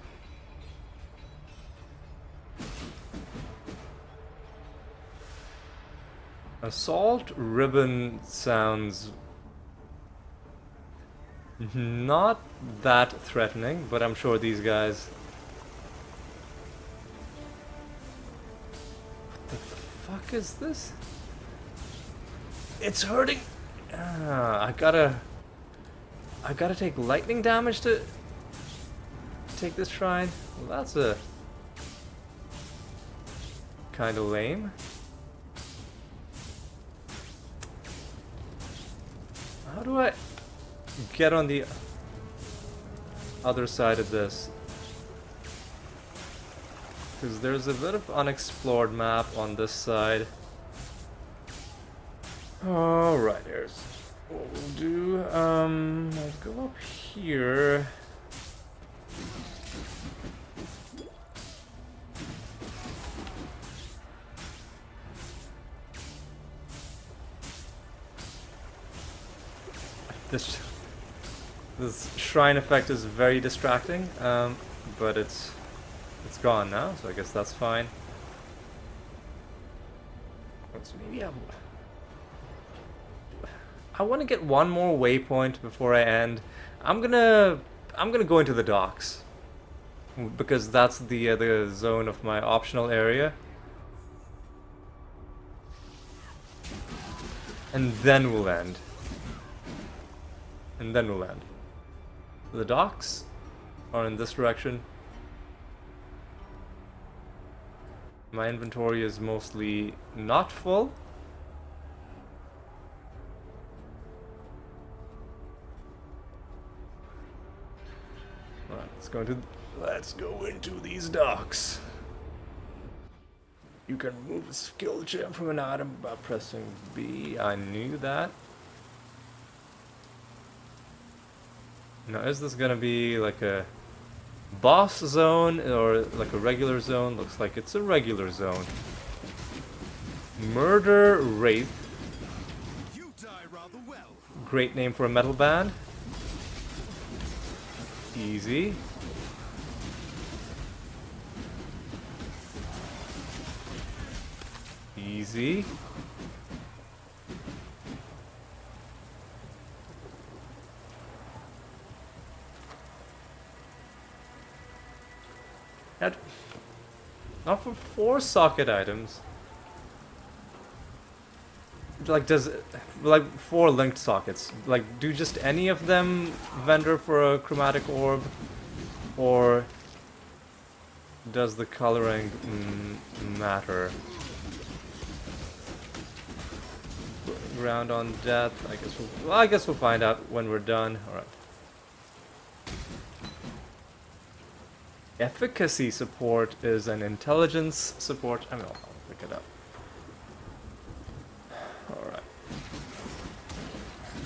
Assault Ribbon sounds not that threatening, but I'm sure these guys... What the fuck is this? It's hurting! I gotta take lightning damage to take this shrine? Well, that's a... kinda lame. How do I get on the other side of this? Because there's a bit of unexplored map on this side. Alright, here's what we'll do. I'll go up here. This shrine effect is very distracting, but it's gone now, so I guess that's fine. Let's maybe I want to get one more waypoint before I end. I'm gonna go into the docks because that's the zone of my optional area, and then we'll end. And then we'll end. The docks are in this direction. My inventory is mostly not full. Alright, let's go into these docks. You can remove a skill gem from an item by pressing B. I knew that. Now, is this gonna be like a boss zone or like a regular zone? Looks like it's a regular zone. Murder Wraith. You die rather well. Great name for a metal band. Easy. Easy. Not for 4 socket items. Like, like 4 linked sockets. Like, do just any of them vendor for a chromatic orb? Or does the coloring matter? Ground on death. I guess we'll find out when we're done. Alright. Efficacy support is an intelligence support. I mean, I'll pick it up. Alright.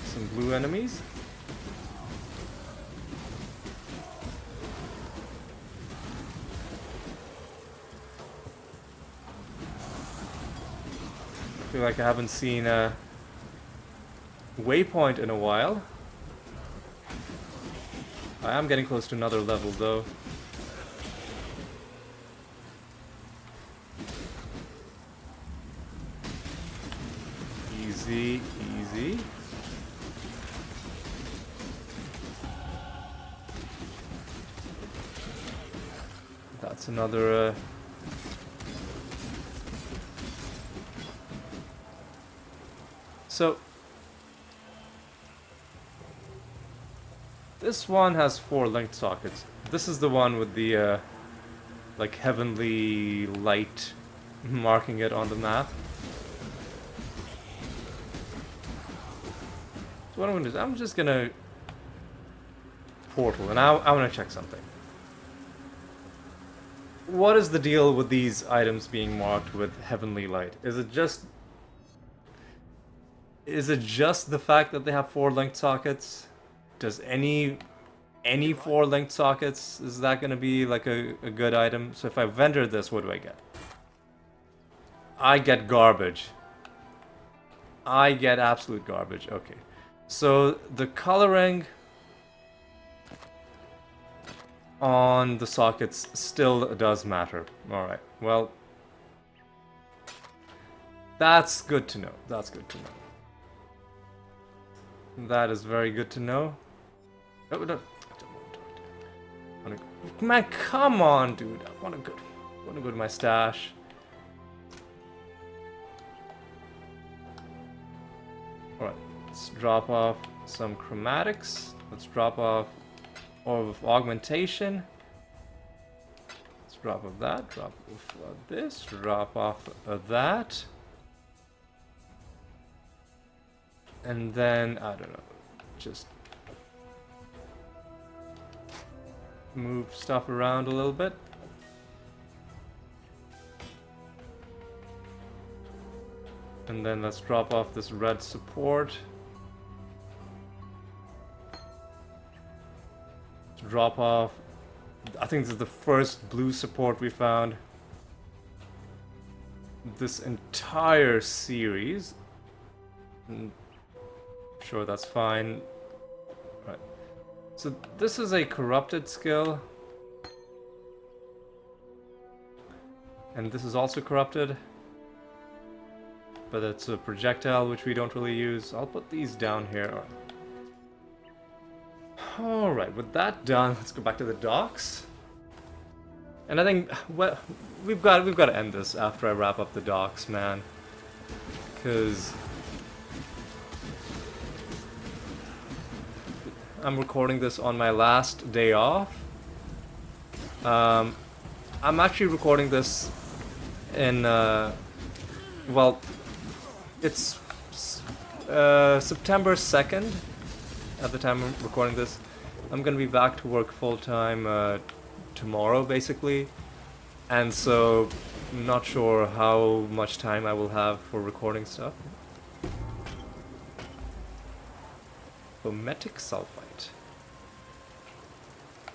Some blue enemies. I feel like I haven't seen a waypoint in a while. I am getting close to another level though. Easy, easy. That's another So this one has 4 linked sockets. This is the one with the like heavenly light marking it on the map. So what I'm gonna do is I'm just gonna portal, and I want to check something. What is the deal with these items being marked with heavenly light? Is it just the fact that they have 4 linked sockets? Does any 4 linked sockets, is that gonna be like a good item? So if I vendor this, what do I get? I get garbage. I get absolute garbage. Okay. So the coloring on the sockets still does matter. Alright, well, that's good to know. That's good to know. That is very good to know. Oh, no. Man, come on, dude. I want to go to my stash. Alright, let's drop off some chromatics. Let's drop off Orb of Augmentation. Let's drop off that. Drop off this. Drop off that. And then, I don't know. just move stuff around a little bit. And then let's drop off this red support. Drop off, I think this is the first blue support we found this entire series. Sure, that's fine. Right. So this is a corrupted skill. And this is also corrupted. But it's a projectile which we don't really use. I'll put these down here. Alright, with that done, let's go back to the docks. And I think, well, we've got to end this after I wrap up the docks, man. Because I'm recording this on my last day off. I'm actually recording this in, well, it's September 2nd at the time I'm recording this. I'm gonna be back to work full-time tomorrow, basically. And so, I'm not sure how much time I will have for recording stuff. Fometic sulfite.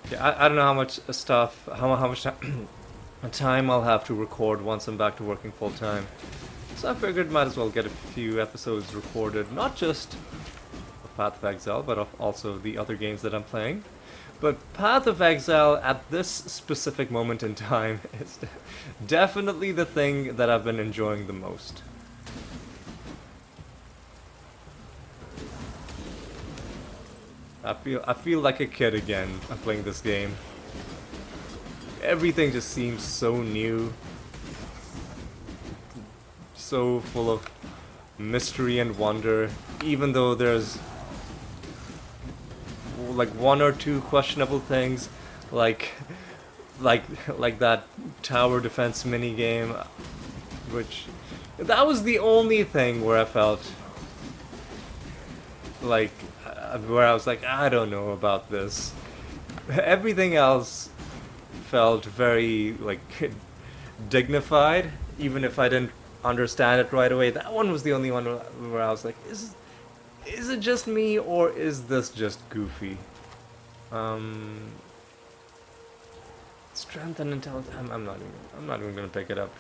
Yeah, I don't know how much stuff, how much time I'll have to record once I'm back to working full-time. So I figured might as well get a few episodes recorded, not just of Path of Exile, but of also the other games that I'm playing. But Path of Exile at this specific moment in time is definitely the thing that I've been enjoying the most. I feel like a kid again playing this game. Everything just seems so new. So full of mystery and wonder, even though there's like one or two questionable things, like that tower defense mini game, which that was the only thing where I felt like where I was like, I don't know about this. Everything else felt very like dignified, even if I didn't understand it right away. That one was the only one where I was like, is it just me, or is this just goofy? Strength and intelligence. I'm not even gonna pick it up.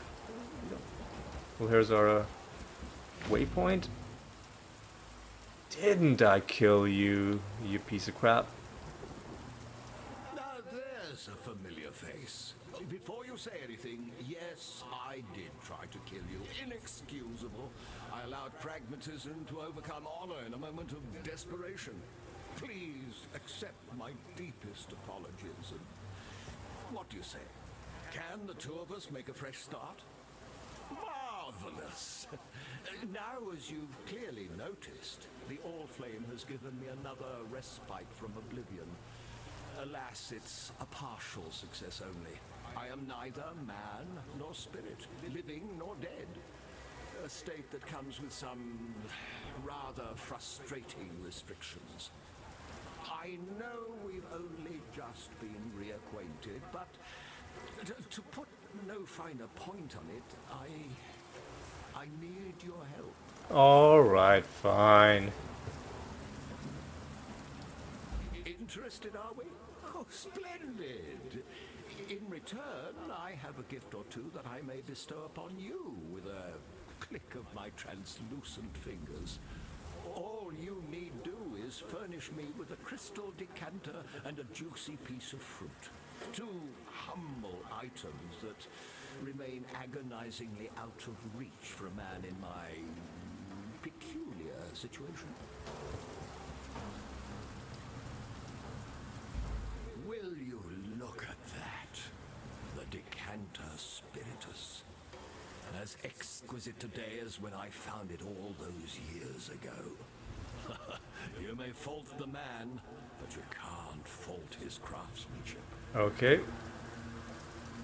Well, here's our waypoint. Didn't I kill you, you piece of crap? Now there's a familiar face. Before you say anything, yes, I did try to kill you. Inexcusable. I allowed pragmatism to overcome honor in a moment of desperation. Please accept my deepest apologies. And what do you say? Can the two of us make a fresh start? Marvelous! Now, as you've clearly noticed, the All-Flame has given me another respite from oblivion. Alas, it's a partial success only. I am neither man nor spirit, living nor dead. A state that comes with some rather frustrating restrictions. I know we've only just been reacquainted, but to put no finer point on it, I need your help. Alright, fine. Interested, are we? Oh, splendid! In return, I have a gift or two that I may bestow upon you with a click of my translucent fingers. All you need do is furnish me with a crystal decanter and a juicy piece of fruit. Two humble items that remain agonizingly out of reach for a man in my peculiar situation. Will you look at that? The decanter spiritus. As exquisite today as when I found it all those years ago. You may fault the man, but you can't fault his craftsmanship. Okay.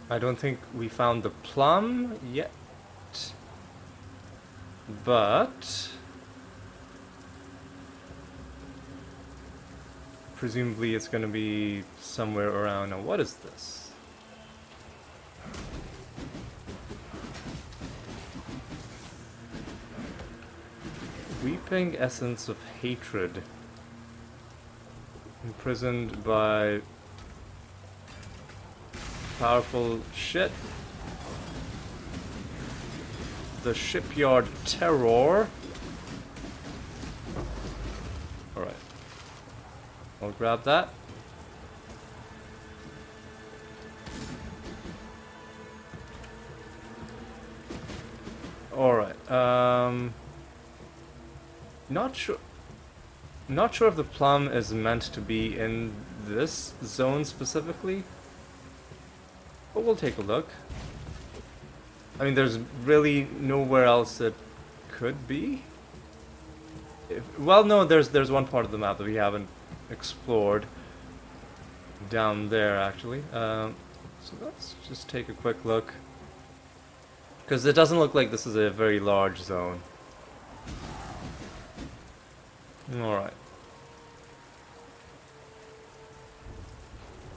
I don't think we found the plum yet. But presumably it's gonna be somewhere around. Now, what is this? Weeping essence of hatred. Imprisoned by powerful shit. The shipyard terror. Alright. I'll grab that. Alright. Not sure if the plum is meant to be in this zone specifically. But we'll take a look. I mean, there's really nowhere else it could be. Well, no, there's one part of the map that we haven't explored. Down there, actually. So let's just take a quick look. Because it doesn't look like this is a very large zone. Alright.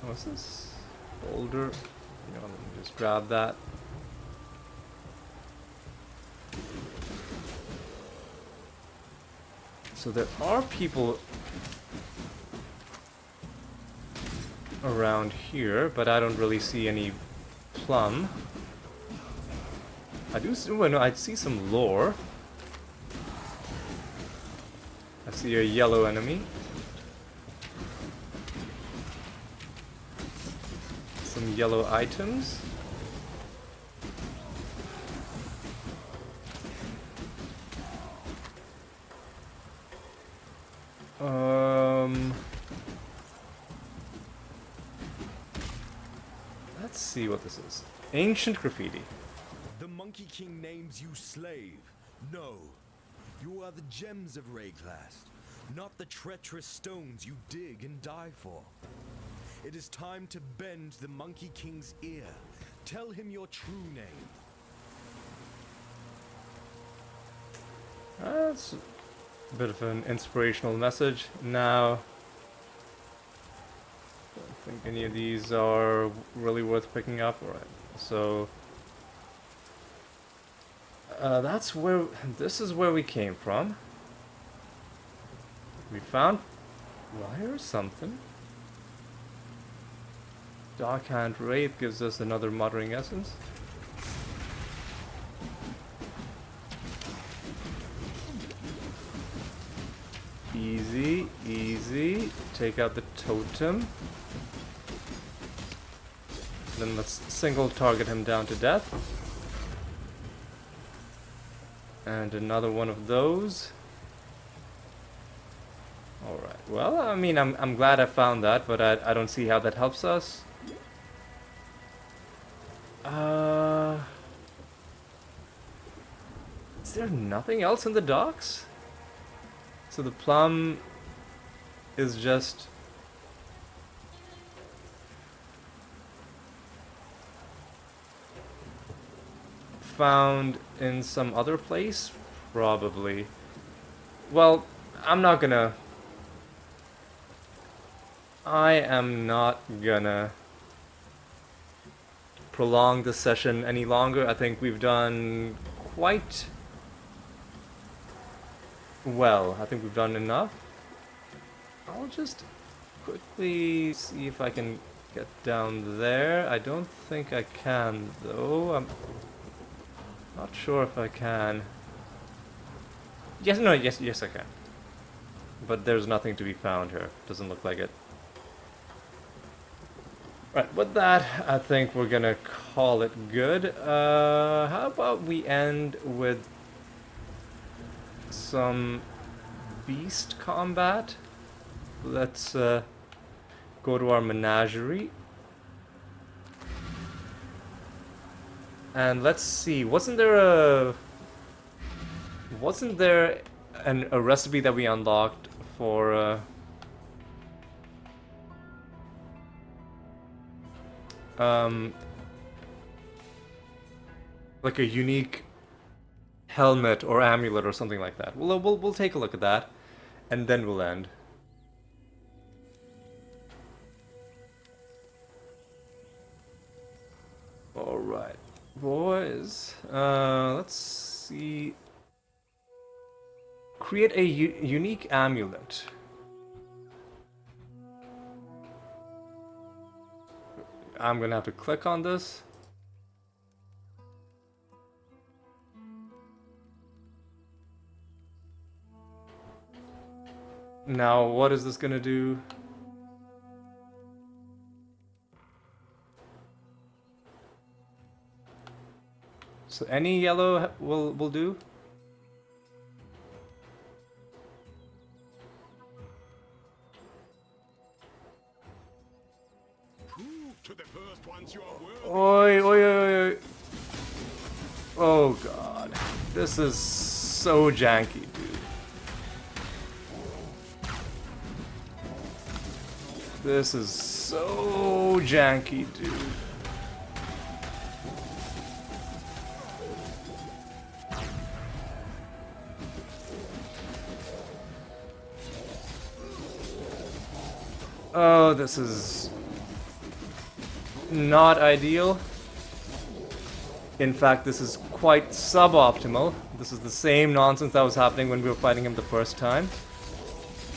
What's this? Boulder. You know, let me just grab that. So there are people around here, but I don't really see any plum. I do see, well, no, I see some lore. I see a yellow enemy. Some yellow items. Let's see what this is. Ancient graffiti. The Monkey King names you slave. No. You are the gems of Rayclast, not the treacherous stones you dig and die for. It is time to bend the Monkey King's ear. Tell him your true name. That's a bit of an inspirational message. Now, I don't think any of these are really worth picking up. Alright, so that's where, this is where we came from. We found wire or something. Darkhand Wraith gives us another muttering essence. Easy, easy. Take out the totem. Then let's single target him down to death. And another one of those. Alright, well, I mean, I'm glad I found that, but I don't see how that helps us. Is there nothing else in the docks? So the plum is just found in some other place? Probably. Well, I am not gonna prolong the session any longer. I think we've done quite well. I think we've done enough. I'll just quickly see if I can get down there. I don't think I can, though. I'm not sure if I can. Yes, no, yes, I can. But there's nothing to be found here. Doesn't look like it. Right, with that, I think we're gonna call it good. How about we end with some beast combat? Let's go to our menagerie. And let's see, wasn't there a recipe that we unlocked for like a unique helmet or amulet or something like that? We'll take a look at that, and then we'll end. Alright, boys. Let's see. Create a unique amulet. I'm gonna have to click on this. Now, what is this gonna do? So any yellow will do. Prove to the first ones you are worthy. Oi, oi, oi, oi. Oh god. This is so janky, dude. This is so janky, dude. Oh, this is not ideal. In fact, this is quite suboptimal. This is the same nonsense that was happening when we were fighting him the first time.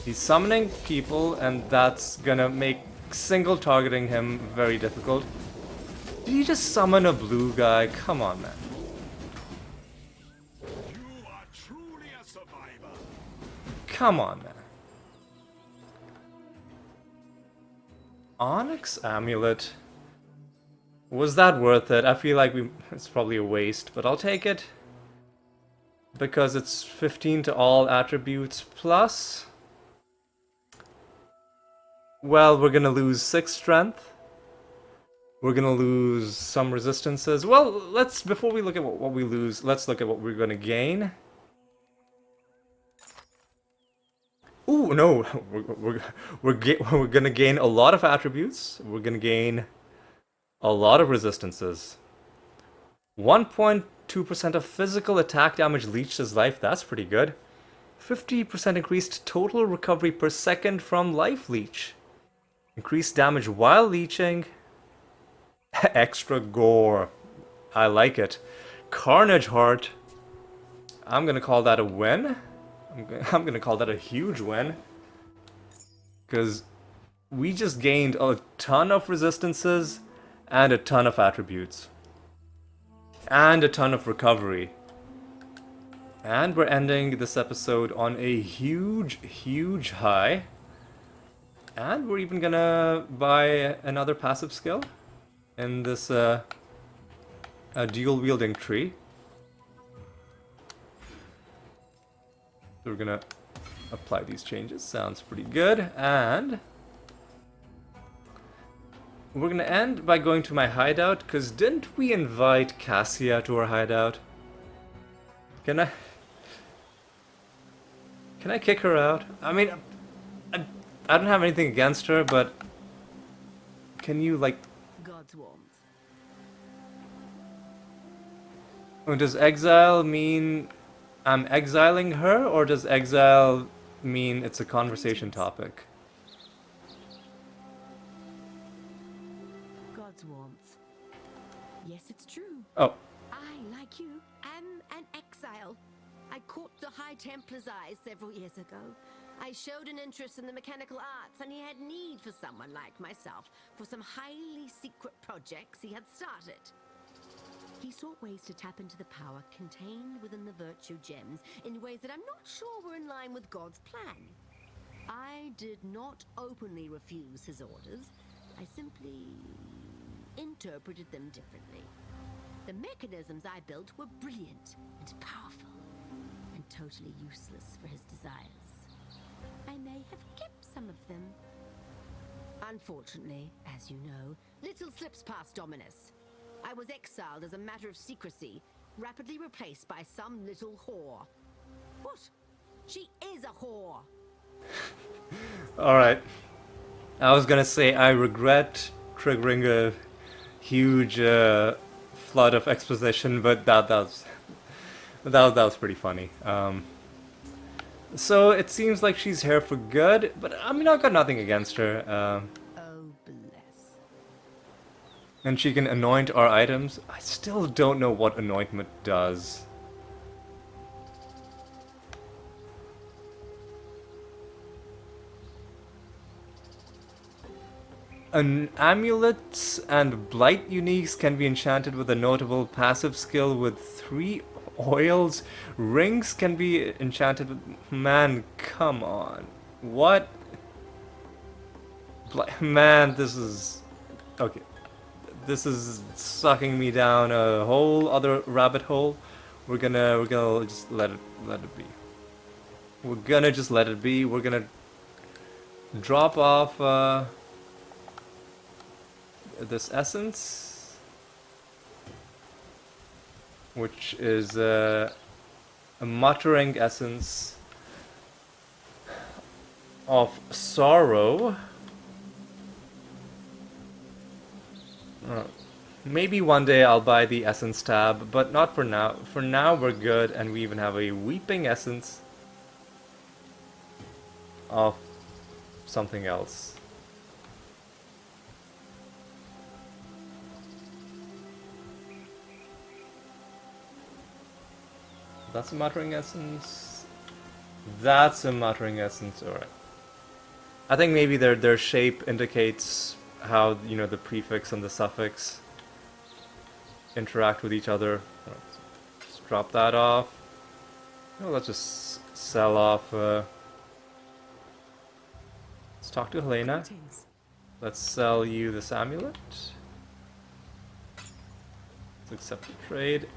He's summoning people, and that's gonna make single targeting him very difficult. Did he just summon a blue guy? Come on, man. You are truly a survivor. Come on, man. Onyx Amulet. Was that worth it? I feel like it's probably a waste, but I'll take it. Because it's 15 to all attributes plus. Well, we're gonna lose 6 strength. We're gonna lose some resistances. Well, before we look at what we lose, let's look at what we're gonna gain. Ooh, no, we're gonna gain a lot of attributes. We're gonna gain a lot of resistances. 1.2% of physical attack damage leached his life. That's pretty good. 50% increased total recovery per second from life leech. Increased damage while leeching. Extra gore. I like it. Carnage Heart. I'm gonna call that a win. I'm gonna call that a huge win. Because we just gained a ton of resistances and a ton of attributes. And a ton of recovery. And we're ending this episode on a huge, huge high. And we're even gonna buy another passive skill in this a dual wielding tree. So we're gonna apply these changes. Sounds pretty good. And we're gonna end by going to my hideout, because didn't we invite Cassia to our hideout? Can I kick her out? I mean, I don't have anything against her, but can you, like... God's warmth. Does exile mean I'm exiling her, or does exile mean it's a conversation topic? God's warmth. Yes, it's true. Oh. I, like you, am an exile. I caught the High Templar's eye several years ago. I showed an interest in the mechanical arts, and he had need for someone like myself for some highly secret projects he had started. He sought ways to tap into the power contained within the virtue gems in ways that I'm not sure were in line with God's plan. I did not openly refuse his orders. I simply interpreted them differently. The mechanisms I built were brilliant and powerful, and totally useless for his desires. I may have kept some of them. Unfortunately, as you know, little slips past Dominus. I was exiled as a matter of secrecy, rapidly replaced by some little whore. What? She is a whore! Alright. I was gonna say, I regret triggering a huge flood of exposition, but that was pretty funny. So it seems like she's here for good, but I mean, I've got nothing against her. Oh, bless. And she can anoint our items. I still don't know what anointment does. An amulets and blight uniques can be enchanted with a notable passive skill with 3 oils. Rings can be enchanted with... Man, come on. What? Man, this is... Okay. This is sucking me down a whole other rabbit hole. We're gonna just let it be. We're gonna just let it be. We're gonna drop off this essence, which is a muttering essence of sorrow. Maybe one day I'll buy the essence tab, but not for now. For now we're good, and we even have a weeping essence of something else. That's a muttering essence. That's a muttering essence. Alright. I think maybe their shape indicates how, you know, the prefix and the suffix interact with each other. Just drop that off. Oh, let's just sell off. Let's talk to Helena. Let's sell you this amulet. Let's accept the trade.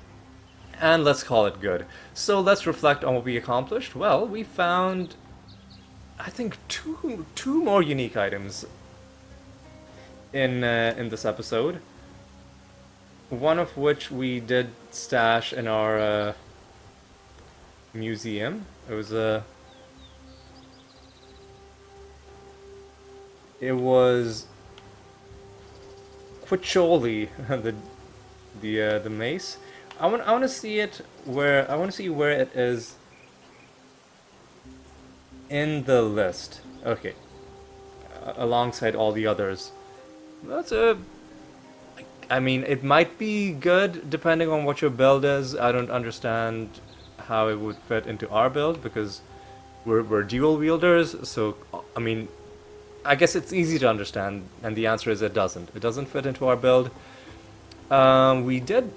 And let's call it good. So let's reflect on what we accomplished. Well, we found, I think, two more unique items in this episode. One of which we did stash in our museum. It was Quiccioli, the mace. I want to see it where I want to see where it is in the list. Okay, alongside all the others. That's a. I mean, it might be good depending on what your build is. I don't understand how it would fit into our build because we're dual wielders. So I mean, I guess it's easy to understand, and the answer is it doesn't. It doesn't fit into our build. We did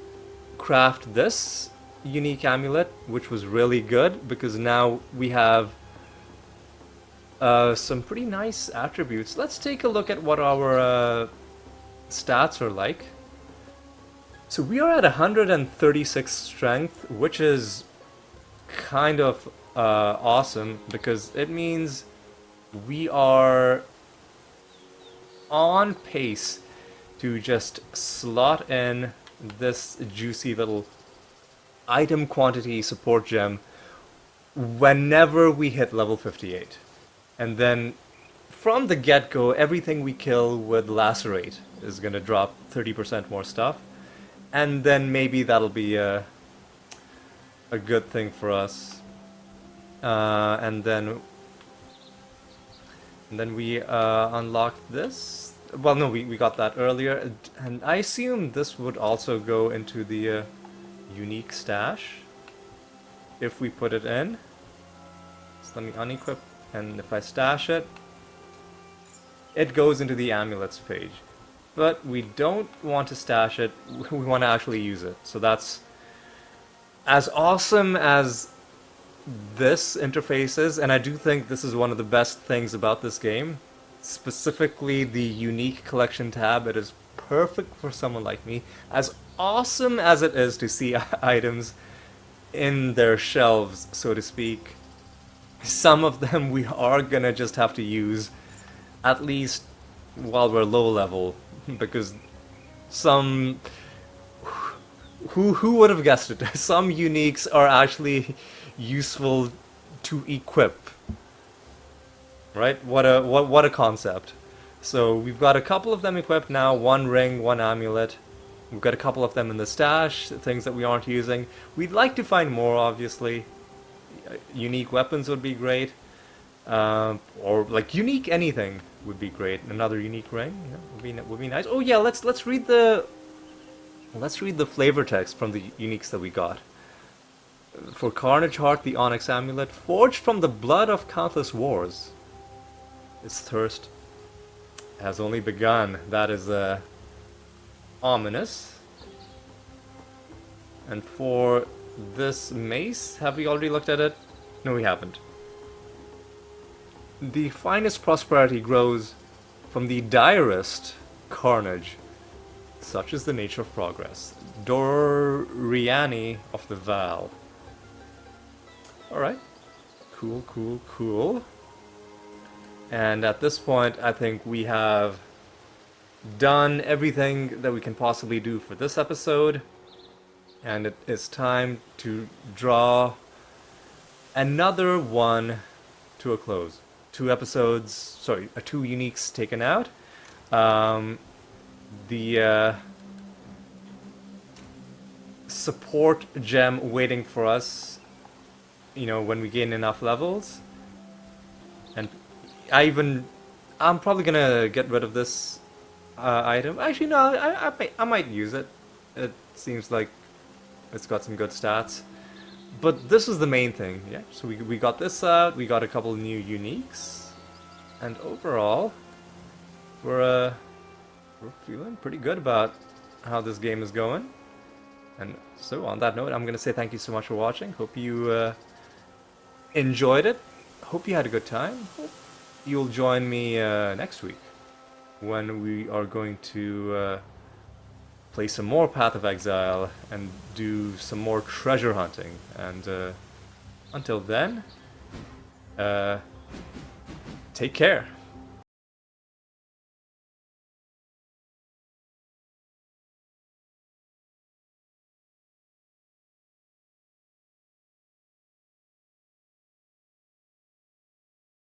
craft this unique amulet, which was really good because now we have some pretty nice attributes. Let's take a look at what our stats are like. So we are at 136 strength, which is kind of awesome because it means we are on pace to just slot in this juicy little item quantity support gem whenever we hit level 58. And then from the get-go, everything we kill with Lacerate is going to drop 30% more stuff. And then maybe that'll be a good thing for us. And then we unlocked this. Well, no, we got that earlier. And I assume this would also go into the unique stash if we put it in. So let me unequip, and if I stash it, it goes into the amulets page. But we don't want to stash it, we want to actually use it. So that's as awesome as this interface is, and I do think this is one of the best things about this game. Specifically the unique collection tab. It is perfect for someone like me. As awesome as it is to see items in their shelves, so to speak, some of them we are gonna just have to use at least while we're low level, because some who would have guessed it? Some uniques are actually useful to equip. Right? What a concept. So we've got a couple of them equipped now, 1 ring, 1 amulet. We've got a couple of them in the stash, things that we aren't using. We'd like to find more, obviously. Unique weapons would be great. or like unique anything would be great. Another unique ring, would be nice. Oh yeah, let's read the flavor text from the uniques that we got. For Carnage Heart, the Onyx Amulet, forged from the blood of countless wars. Its thirst has only begun. That is ominous. And for this mace, have we already looked at it? No, we haven't. The finest prosperity grows from the direst carnage. Such is the nature of progress. Doriani of the Val. Alright. Cool, cool, cool. And at this point, I think we have done everything that we can possibly do for this episode. And it is time to draw another one to a close. 2 episodes, sorry, 2 uniques taken out. The support gem waiting for us, you know, when we gain enough levels. And I'm probably gonna get rid of this item. Actually, no, I might use it. It seems like it's got some good stats. But this is the main thing, yeah. So we got this out, we got a couple new uniques, and overall, we're feeling pretty good about how this game is going. And so on that note, I'm gonna say thank you so much for watching. Hope you enjoyed it. Hope you had a good time. Hope you'll join me next week when we are going to play some more Path of Exile and do some more treasure hunting. And until then, take care.